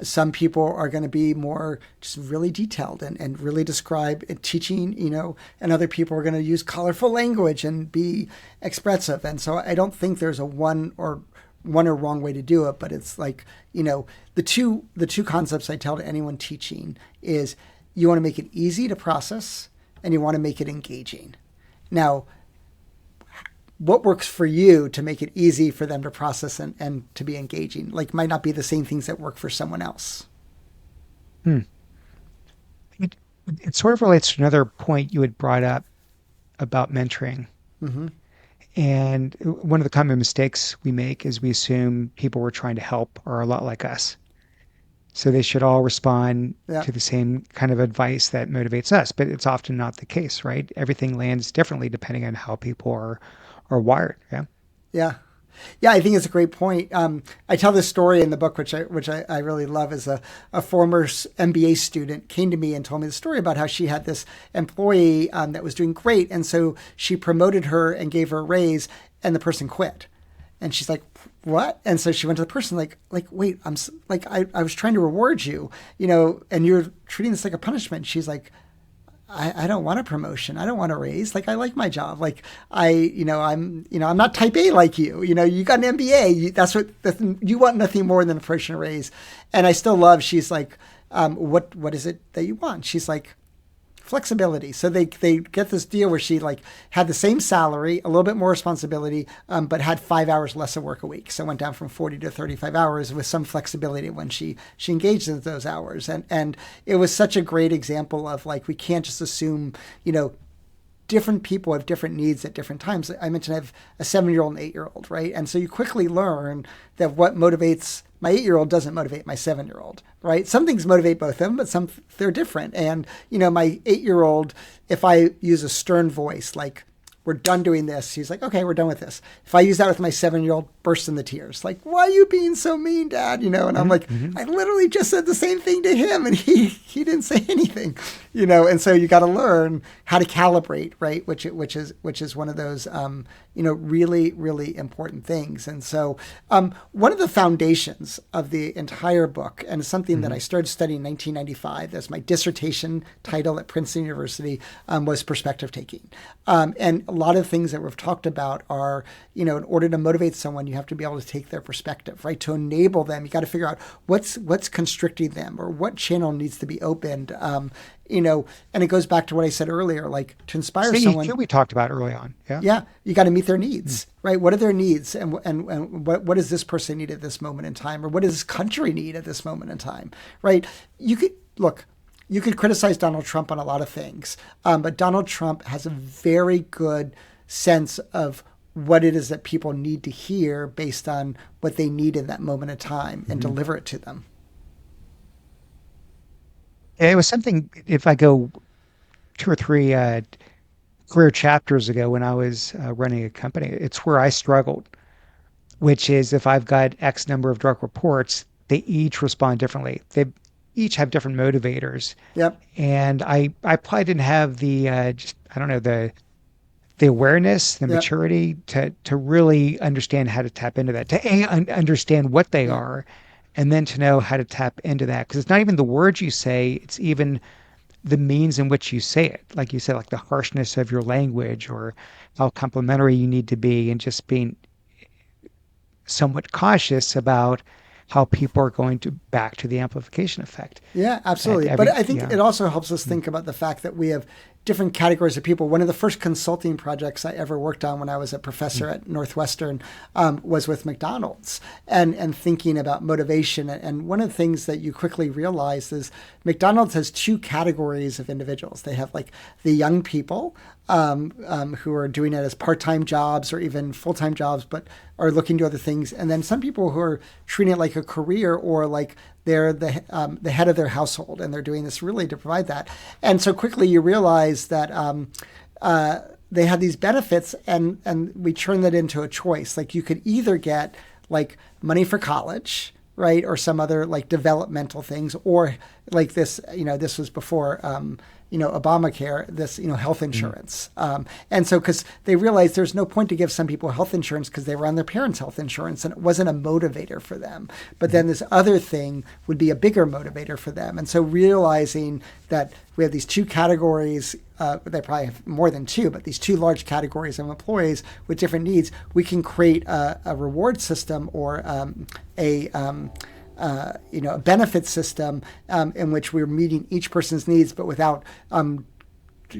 some people are going to be more just really detailed and really describe teaching, and other people are going to use colorful language and be expressive. And so I don't think there's a one or wrong way to do it, but it's like, the two concepts I tell to anyone teaching is you want to make it easy to process and you want to make it engaging. Now, what works for you to make it easy for them to process and to be engaging, might not be the same things that work for someone else. Hmm. It, it sort of relates to another point you had brought up about mentoring. Mm-hmm. And one of the common mistakes we make is we assume people we're trying to help are a lot like us. So they should all respond Yeah. to the same kind of advice that motivates us, but it's often not the case, right? Everything lands differently depending on how people are wired. Yeah. Yeah. Yeah, I think it's a great point. I tell this story in the book, which I really love. Is a former MBA student came to me and told me the story about how she had this employee that was doing great, and so she promoted her and gave her a raise, and the person quit. And she's like, "What?" And so she went to the person like, "Wait, I was trying to reward you, and you're treating this like a punishment." She's like, I don't want a promotion. I don't want a raise. Like, I like my job. Like, I'm not type A like you. You got an MBA. You want nothing more than a promotion, raise. And I still love. She's like, what is it that you want? She's like, flexibility. So they get this deal where she like had the same salary, a little bit more responsibility, but had 5 hours less of work a week. So it went down from 40 to 35 hours with some flexibility when she engaged in those hours. And it was such a great example of like, we can't just assume, different people have different needs at different times. I mentioned I have a 7-year-old and 8-year-old, right? And so you quickly learn that what motivates my 8-year-old doesn't motivate my 7-year-old, right? Some things motivate both of them, but some they're different. And my 8-year-old, if I use a stern voice, like, we're done doing this, he's like, okay, we're done with this. If I use that with my 7-year-old, bursts into tears, like, why are you being so mean, Dad? And I'm like, I literally just said the same thing to him, and he didn't say anything, And so you got to learn how to calibrate, right? Which is one of those, really, really important things. And so one of the foundations of the entire book, and something that I started studying in 1995 as my dissertation title at Princeton University, was perspective taking. And a lot of things that we've talked about are, in order to motivate someone, you have to be able to take their perspective, right? To enable them, you got to figure out what's constricting them or what channel needs to be opened. And it goes back to what I said earlier, like to inspire someone. We talked about early on. Yeah. Yeah. You got to meet their needs, right? What are their needs? And what does this person need at this moment in time? Or what does this country need at this moment in time, right? You could criticize Donald Trump on a lot of things, but Donald Trump has a very good sense of what it is that people need to hear based on what they need in that moment of time and deliver it to them. It was something, if I go 2 or 3 career chapters ago when I was running a company, it's where I struggled, which is if I've got X number of direct reports, they each respond differently. They each have different motivators. Yep. And I probably didn't have the, I don't know, the awareness, the Yep. maturity to really understand how to tap into that, to understand what they are, and then to know how to tap into that. Because it's not even the words you say, it's even the means in which you say it. Like you said, like the harshness of your language or how complimentary you need to be, and just being somewhat cautious about how people are going to back to the amplification effect. Yeah, absolutely. But I think it also helps us think about the fact that we have different categories of people. One of the first consulting projects I ever worked on when I was a professor at Northwestern was with McDonald's and thinking about motivation. And one of the things that you quickly realize is McDonald's has 2 categories of individuals. They have like the young people who are doing it as part-time jobs or even full-time jobs, but are looking to other things. And then some people who are treating it like a career, or like they're the head of their household and they're doing this really to provide that. And so quickly you realize that they have these benefits, and we turn that into a choice. Like you could either get like money for college, right, or some other like developmental things, or like this, this was before Obamacare, this, health insurance. And so, because they realized there's no point to give some people health insurance because they were on their parents' health insurance and it wasn't a motivator for them. But then this other thing would be a bigger motivator for them. And so realizing that we have these 2 categories, they probably have more than 2, but these 2 large categories of employees with different needs, we can create a reward system or a benefit system in which we're meeting each person's needs, but without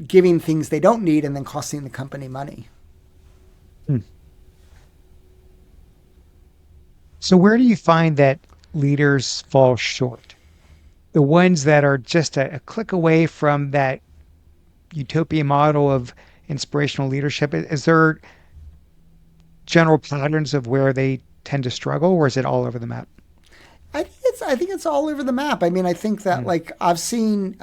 giving things they don't need and then costing the company money. So where do you find that leaders fall short? The ones that are just a click away from that utopia model of inspirational leadership. Is there general patterns of where they tend to struggle, or is it all over the map? I think I think it's all over the map. I mean, I think that Mm. like I've seen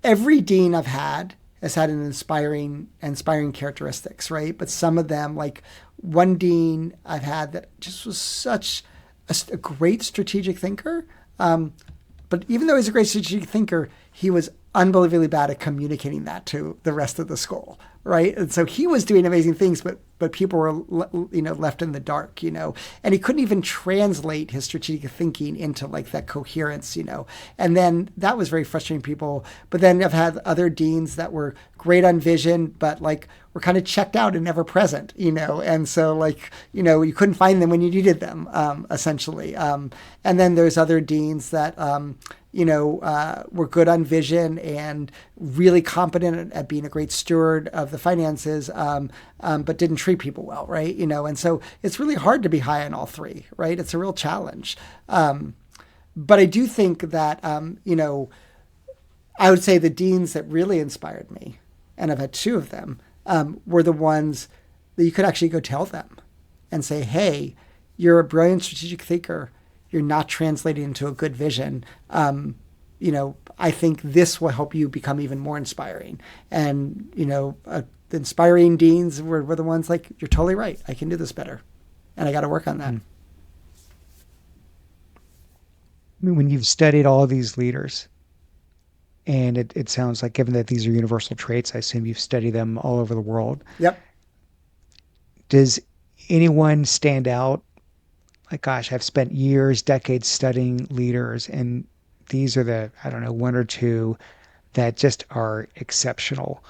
every dean I've had has had an inspiring characteristics, right? But some of them, like one dean I've had that just was such a great strategic thinker. But even though he's a great strategic thinker, he was unbelievably bad at communicating that to the rest of the school, right? And so he was doing amazing things, but people were left in the dark, and he couldn't even translate his strategic thinking into like that coherence, and then that was very frustrating people. But then I've had other deans that were great on vision, but like were kind of checked out and never present, and so like you couldn't find them when you needed them, essentially. And then there's other deans that were good on vision and really competent at being a great steward of the finances, but didn't treat people well, right? And so it's really hard to be high on all three, right? It's a real challenge. But I do think that, I would say the deans that really inspired me, and I've had two of them, were the ones that you could actually go tell them and say, hey, you're a brilliant strategic thinker. You're not translating into a good vision. I think this will help you become even more inspiring. And, the inspiring deans were the ones like, you're totally right. I can do this better. And I got to work on that. I mean, when you've studied all of these leaders, and it sounds like, given that these are universal traits, I assume you've studied them all over the world. Yep. Does anyone stand out? Like, gosh, I've spent years, decades studying leaders, and these are the, I don't know, one or two that just are exceptional.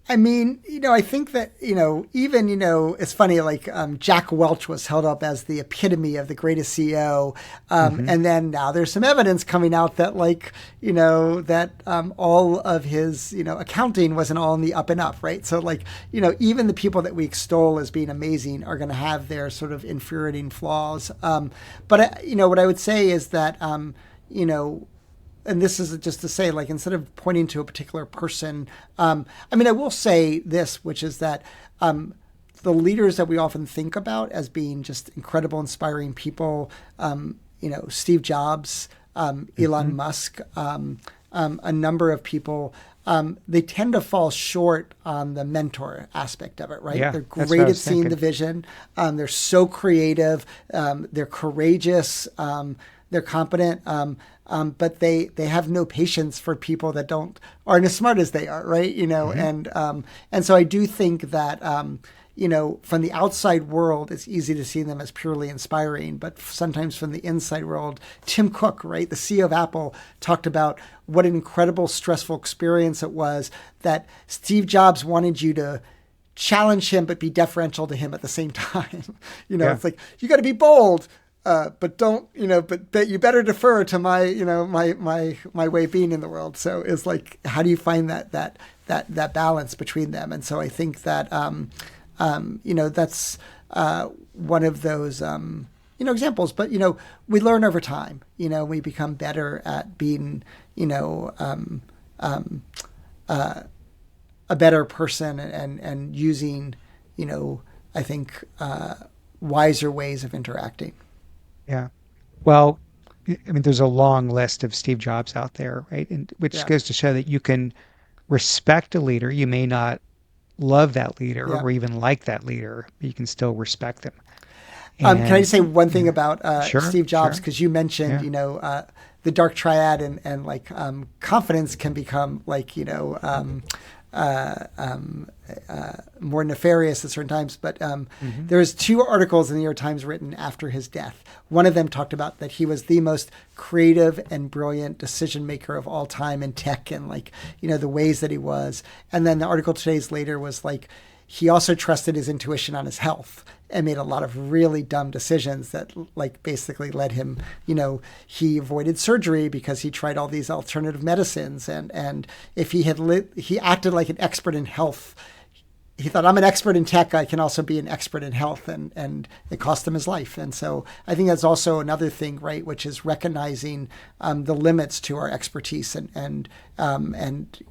I mean, I think that, even, it's funny, like Jack Welch was held up as the epitome of the greatest CEO. And then now there's some evidence coming out that like, that all of his, accounting wasn't all in the up and up, right? So like, even the people that we extol as being amazing are going to have their sort of infuriating flaws. But, what I would say is that, and this is just to say, like, instead of pointing to a particular person, I will say this, which is that the leaders that we often think about as being just incredible, inspiring people, Steve Jobs, Elon Musk, a number of people, they tend to fall short on the mentor aspect of it, right? Yeah, they're that's what great I at was seeing thinking. the vision. They're so creative. They're courageous. They're competent. But they have no patience for people that aren't as smart as they are, right? And so I do think that from the outside world, it's easy to see them as purely inspiring, but sometimes from the inside world, Tim Cook, right, the CEO of Apple, talked about what an incredible stressful experience it was that Steve Jobs wanted you to challenge him but be deferential to him at the same time. Yeah. It's like, you got to be bold. But don't, but you better defer to my, my way of being in the world. So it's like, how do you find that balance between them? And so I think that, that's one of those, examples. But we learn over time. We become better at being, a better person and using, I think, wiser ways of interacting. Yeah. Well, there's a long list of Steve Jobs out there, right? And which Yeah. goes to show that you can respect a leader. You may not love that leader Yeah. or even like that leader, but you can still respect them. Can I And just say one thing yeah, about sure, Steve Jobs? sure. Because you mentioned, Yeah. the dark triad and like confidence can become like, more nefarious at certain times. But there's two articles in the New York Times written after his death. One of them talked about that he was the most creative and brilliant decision maker of all time in tech and like, the ways that he was. And then the article 2 days later was like, he also trusted his intuition on his health and made a lot of really dumb decisions that like basically led him, he avoided surgery because he tried all these alternative medicines. And if he he acted like an expert in health. He thought, I'm an expert in tech, I can also be an expert in health, and it cost him his life. And so I think that's also another thing, right, which is recognizing the limits to our expertise, and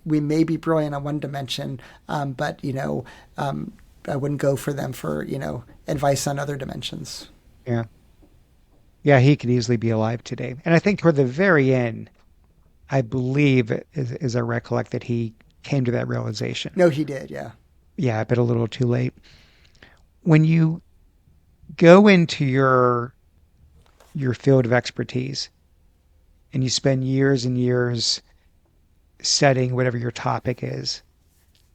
we may be brilliant on one dimension, but I wouldn't go for them for advice on other dimensions. Yeah. Yeah, he could easily be alive today. And I think toward the very end, I believe, as I recollect, that he came to that realization. No, he did. Yeah. Yeah, but a little too late. When you go into your field of expertise and you spend years and years studying whatever your topic is,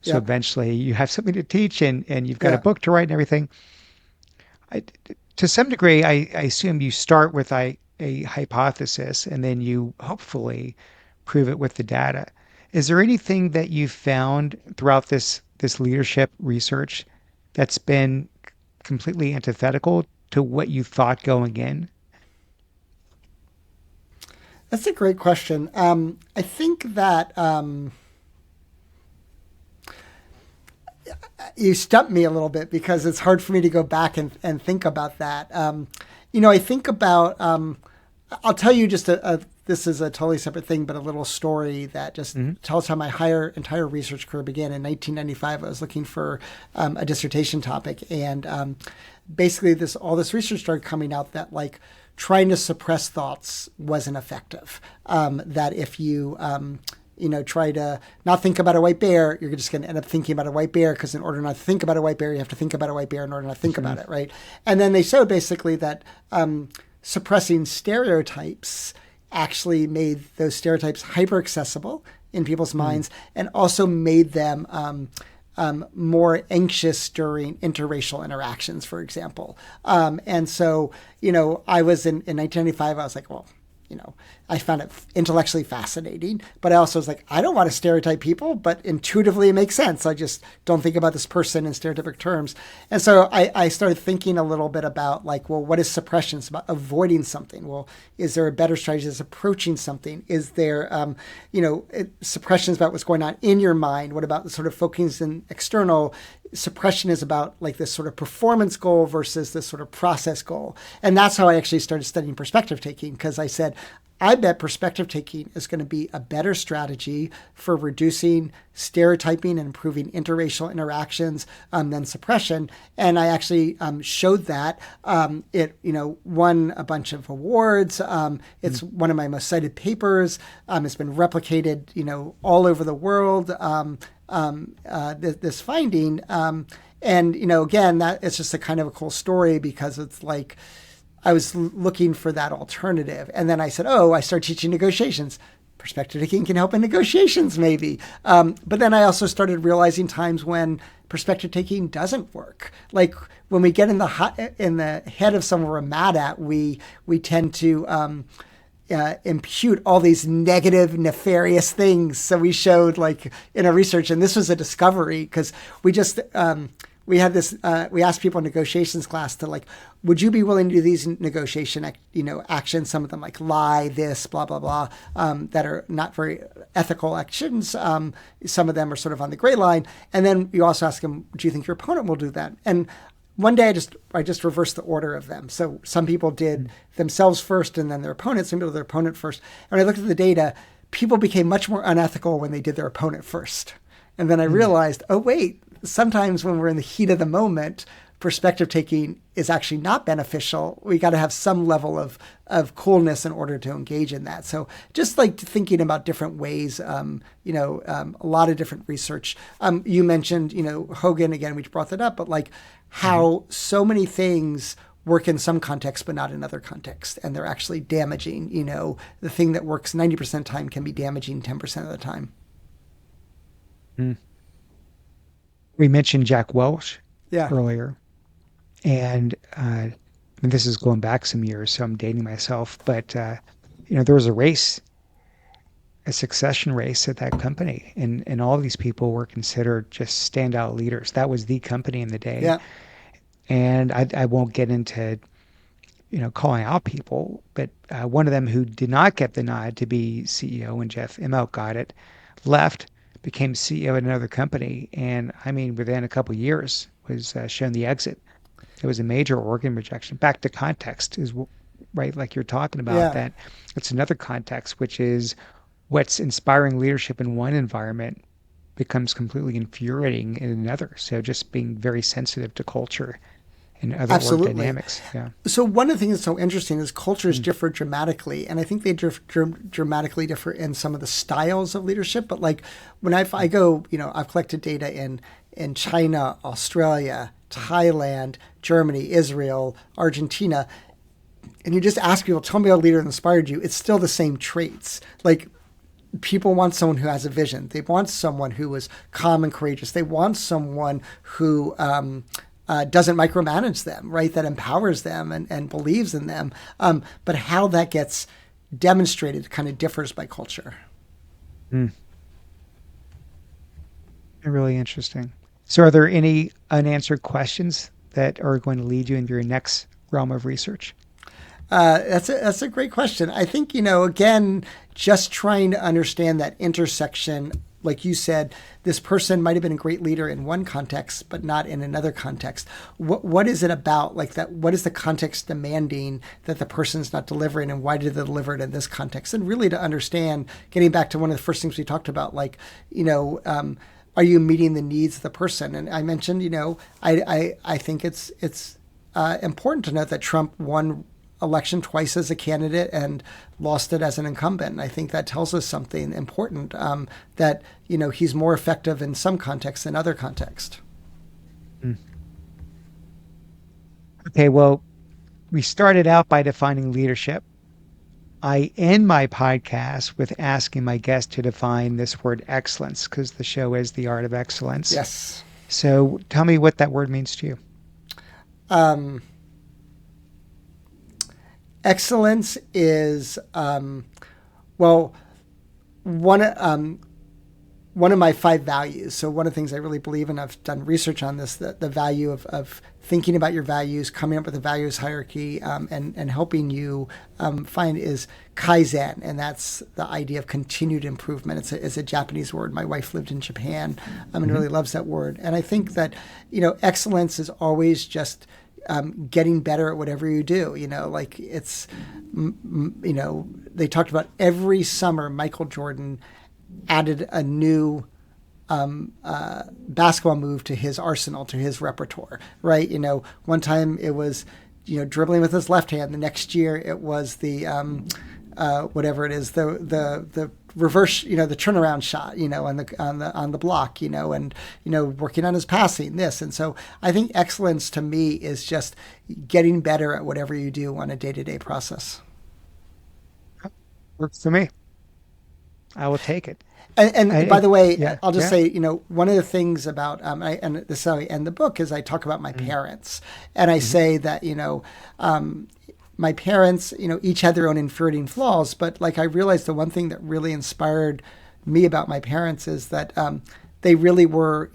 so Yep. eventually you have something to teach and you've got a Yeah. book to write and everything. I, to some degree, I assume you start with a hypothesis and then you hopefully prove it with the data. Is there anything that you've found throughout this leadership research that's been completely antithetical to what you thought going in? That's a great question. I think that you stumped me a little bit because it's hard for me to go back and think about that. I think about, I'll tell you just this is a totally separate thing, but a little story that just Hmm. tells how my entire research career began. In 1995, I was looking for a dissertation topic, and basically all this research started coming out that like trying to suppress thoughts wasn't effective. That if you try to not think about a white bear, you're just going to end up thinking about a white bear because in order not to think about a white bear, you have to think about a white bear in order not to think about it, right? And then they showed basically that suppressing stereotypes actually made those stereotypes hyper accessible in people's minds and also made them more anxious during interracial interactions, for example. And so, I was in 1995, I was like, well, I found it intellectually fascinating, but I also was like, I don't want to stereotype people, but intuitively it makes sense. I just don't think about this person in stereotypic terms. And so I started thinking a little bit about like, well, what is suppression? It's about avoiding something. Well, is there a better strategy that's approaching something? Is there, suppression is about what's going on in your mind? What about the sort of focusing in external? Suppression is about like this sort of performance goal versus this sort of process goal. And that's how I actually started studying perspective taking because I said, I bet perspective taking is going to be a better strategy for reducing stereotyping and improving interracial interactions than suppression. And I actually showed that. It won a bunch of awards. It's one of my most cited papers. It's been replicated all over the world. This finding. And again, that it's just a kind of a cool story because it's like I was looking for that alternative, and then I said, "Oh, I start teaching negotiations. Perspective taking can help in negotiations, maybe." But then I also started realizing times when perspective taking doesn't work. Like when we get in the head of someone we're mad at, we tend to impute all these negative, nefarious things. So we showed like in our research, and this was a discovery because we just we had this. We asked people in negotiations class to like, would you be willing to do these negotiation, actions? Some of them like lie, this, blah blah blah, that are not very ethical actions. Some of them are sort of on the gray line. And then you also ask them, do you think your opponent will do that? And one day I just reversed the order of them. So some people did themselves first and then their opponent, some people did their opponent first. And when I looked at the data, people became much more unethical when they did their opponent first. And then I realized, oh wait, sometimes when we're in the heat of the moment, perspective taking is actually not beneficial. We got to have some level of coolness in order to engage in that. So just like thinking about different ways, a lot of different research. You mentioned, Hogan again, we brought that up, but like how so many things work in some context, but not in other contexts. And they're actually damaging, the thing that works 90% of the time can be damaging 10% of the time. Mm. We mentioned Jack Welch Yeah. earlier, and this is going back some years, so I'm dating myself. But there was a race, a succession race at that company, and all of these people were considered just standout leaders. That was the company in the day, Yeah. and I won't get into calling out people, but one of them who did not get the nod to be CEO when Jeff Immelt got it, left, became CEO at another company, and I mean within a couple of years was shown the exit. It was a major organ rejection. Back to context is right, like you're talking about Yeah. that. It's another context, which is what's inspiring leadership in one environment becomes completely infuriating in another. So just being very sensitive to culture and other org Absolutely. dynamics. Yeah. So one of the things that's so interesting is cultures differ dramatically, and I think they dramatically differ in some of the styles of leadership. But like when I go, I've collected data in China, Australia, Thailand, Germany, Israel, Argentina, and you just ask people, tell me what leader inspired you. It's still the same traits. Like people want someone who has a vision. They want someone who is calm and courageous. They want someone who doesn't micromanage them, right? That empowers them and believes in them. But how that gets demonstrated kind of differs by culture. Mm. Really interesting. So, are there any unanswered questions that are going to lead you into your next realm of research? That's a great question. I think again, just trying to understand that intersection. Like you said, this person might have been a great leader in one context, but not in another context. What is it about like that? What is the context demanding that the person's not delivering, and why did they deliver it in this context? And really to understand, getting back to one of the first things we talked about, like are you meeting the needs of the person? And I mentioned, I think it's important to note that Trump won election twice as a candidate and lost it as an incumbent. And I think that tells us something important, that he's more effective in some contexts than other contexts. Mm. Okay, well, we started out by defining leadership. I end my podcast with asking my guest to define this word excellence because the show is the art of excellence. Yes. So tell me what that word means to you. Um, Excellence is well, one one of my five values. So one of the things I really believe in, I've done research on this, the value of thinking about your values, coming up with a values hierarchy, and helping you find is Kaizen. And that's the idea of continued improvement. It's a Japanese word. My wife lived in Japan and really loves that word. And I think that, excellence is always just getting better at whatever you do. Like it's, they talked about every summer Michael Jordan added a new basketball move to his arsenal, to his repertoire, right? One time it was, dribbling with his left hand. The next year it was the whatever it is, the reverse, the turnaround shot, on the block, and working on his passing, this. And so I think excellence to me is just getting better at whatever you do on a day-to-day process. Works for me. I will take it. And by the way, Yeah, I'll just yeah. say, one of the things about, and this is how I end the book, is I talk about my parents, and I Mhm. say that, my parents, each had their own infuriating flaws, but like I realized the one thing that really inspired me about my parents is that they really were,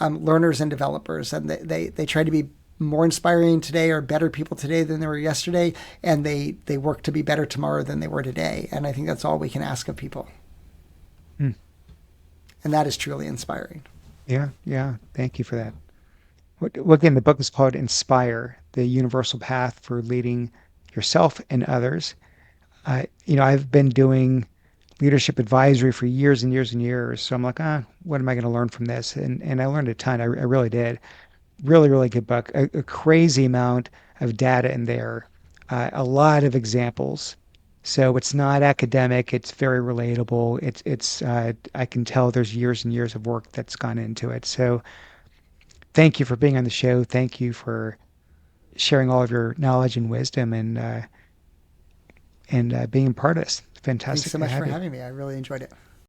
learners and developers, and they tried to be more inspiring today or better people today than they were yesterday, and they work to be better tomorrow than they were today. And I think that's all we can ask of people. Mm. And that is truly inspiring. Yeah, yeah. Thank you for that. Well, again, the book is called Inspire, the Universal Path for Leading Yourself and Others. I've been doing leadership advisory for years and years and years. So I'm like, what am I going to learn from this? And I learned a ton. I really did. Really, really good book. A crazy amount of data in there. A lot of examples. So it's not academic. It's very relatable. It's I can tell there's years and years of work that's gone into it. So thank you for being on the show. Thank you for sharing all of your knowledge and wisdom and being part of this. Thanks Fantastic so to much for have you. having me. I really enjoyed it.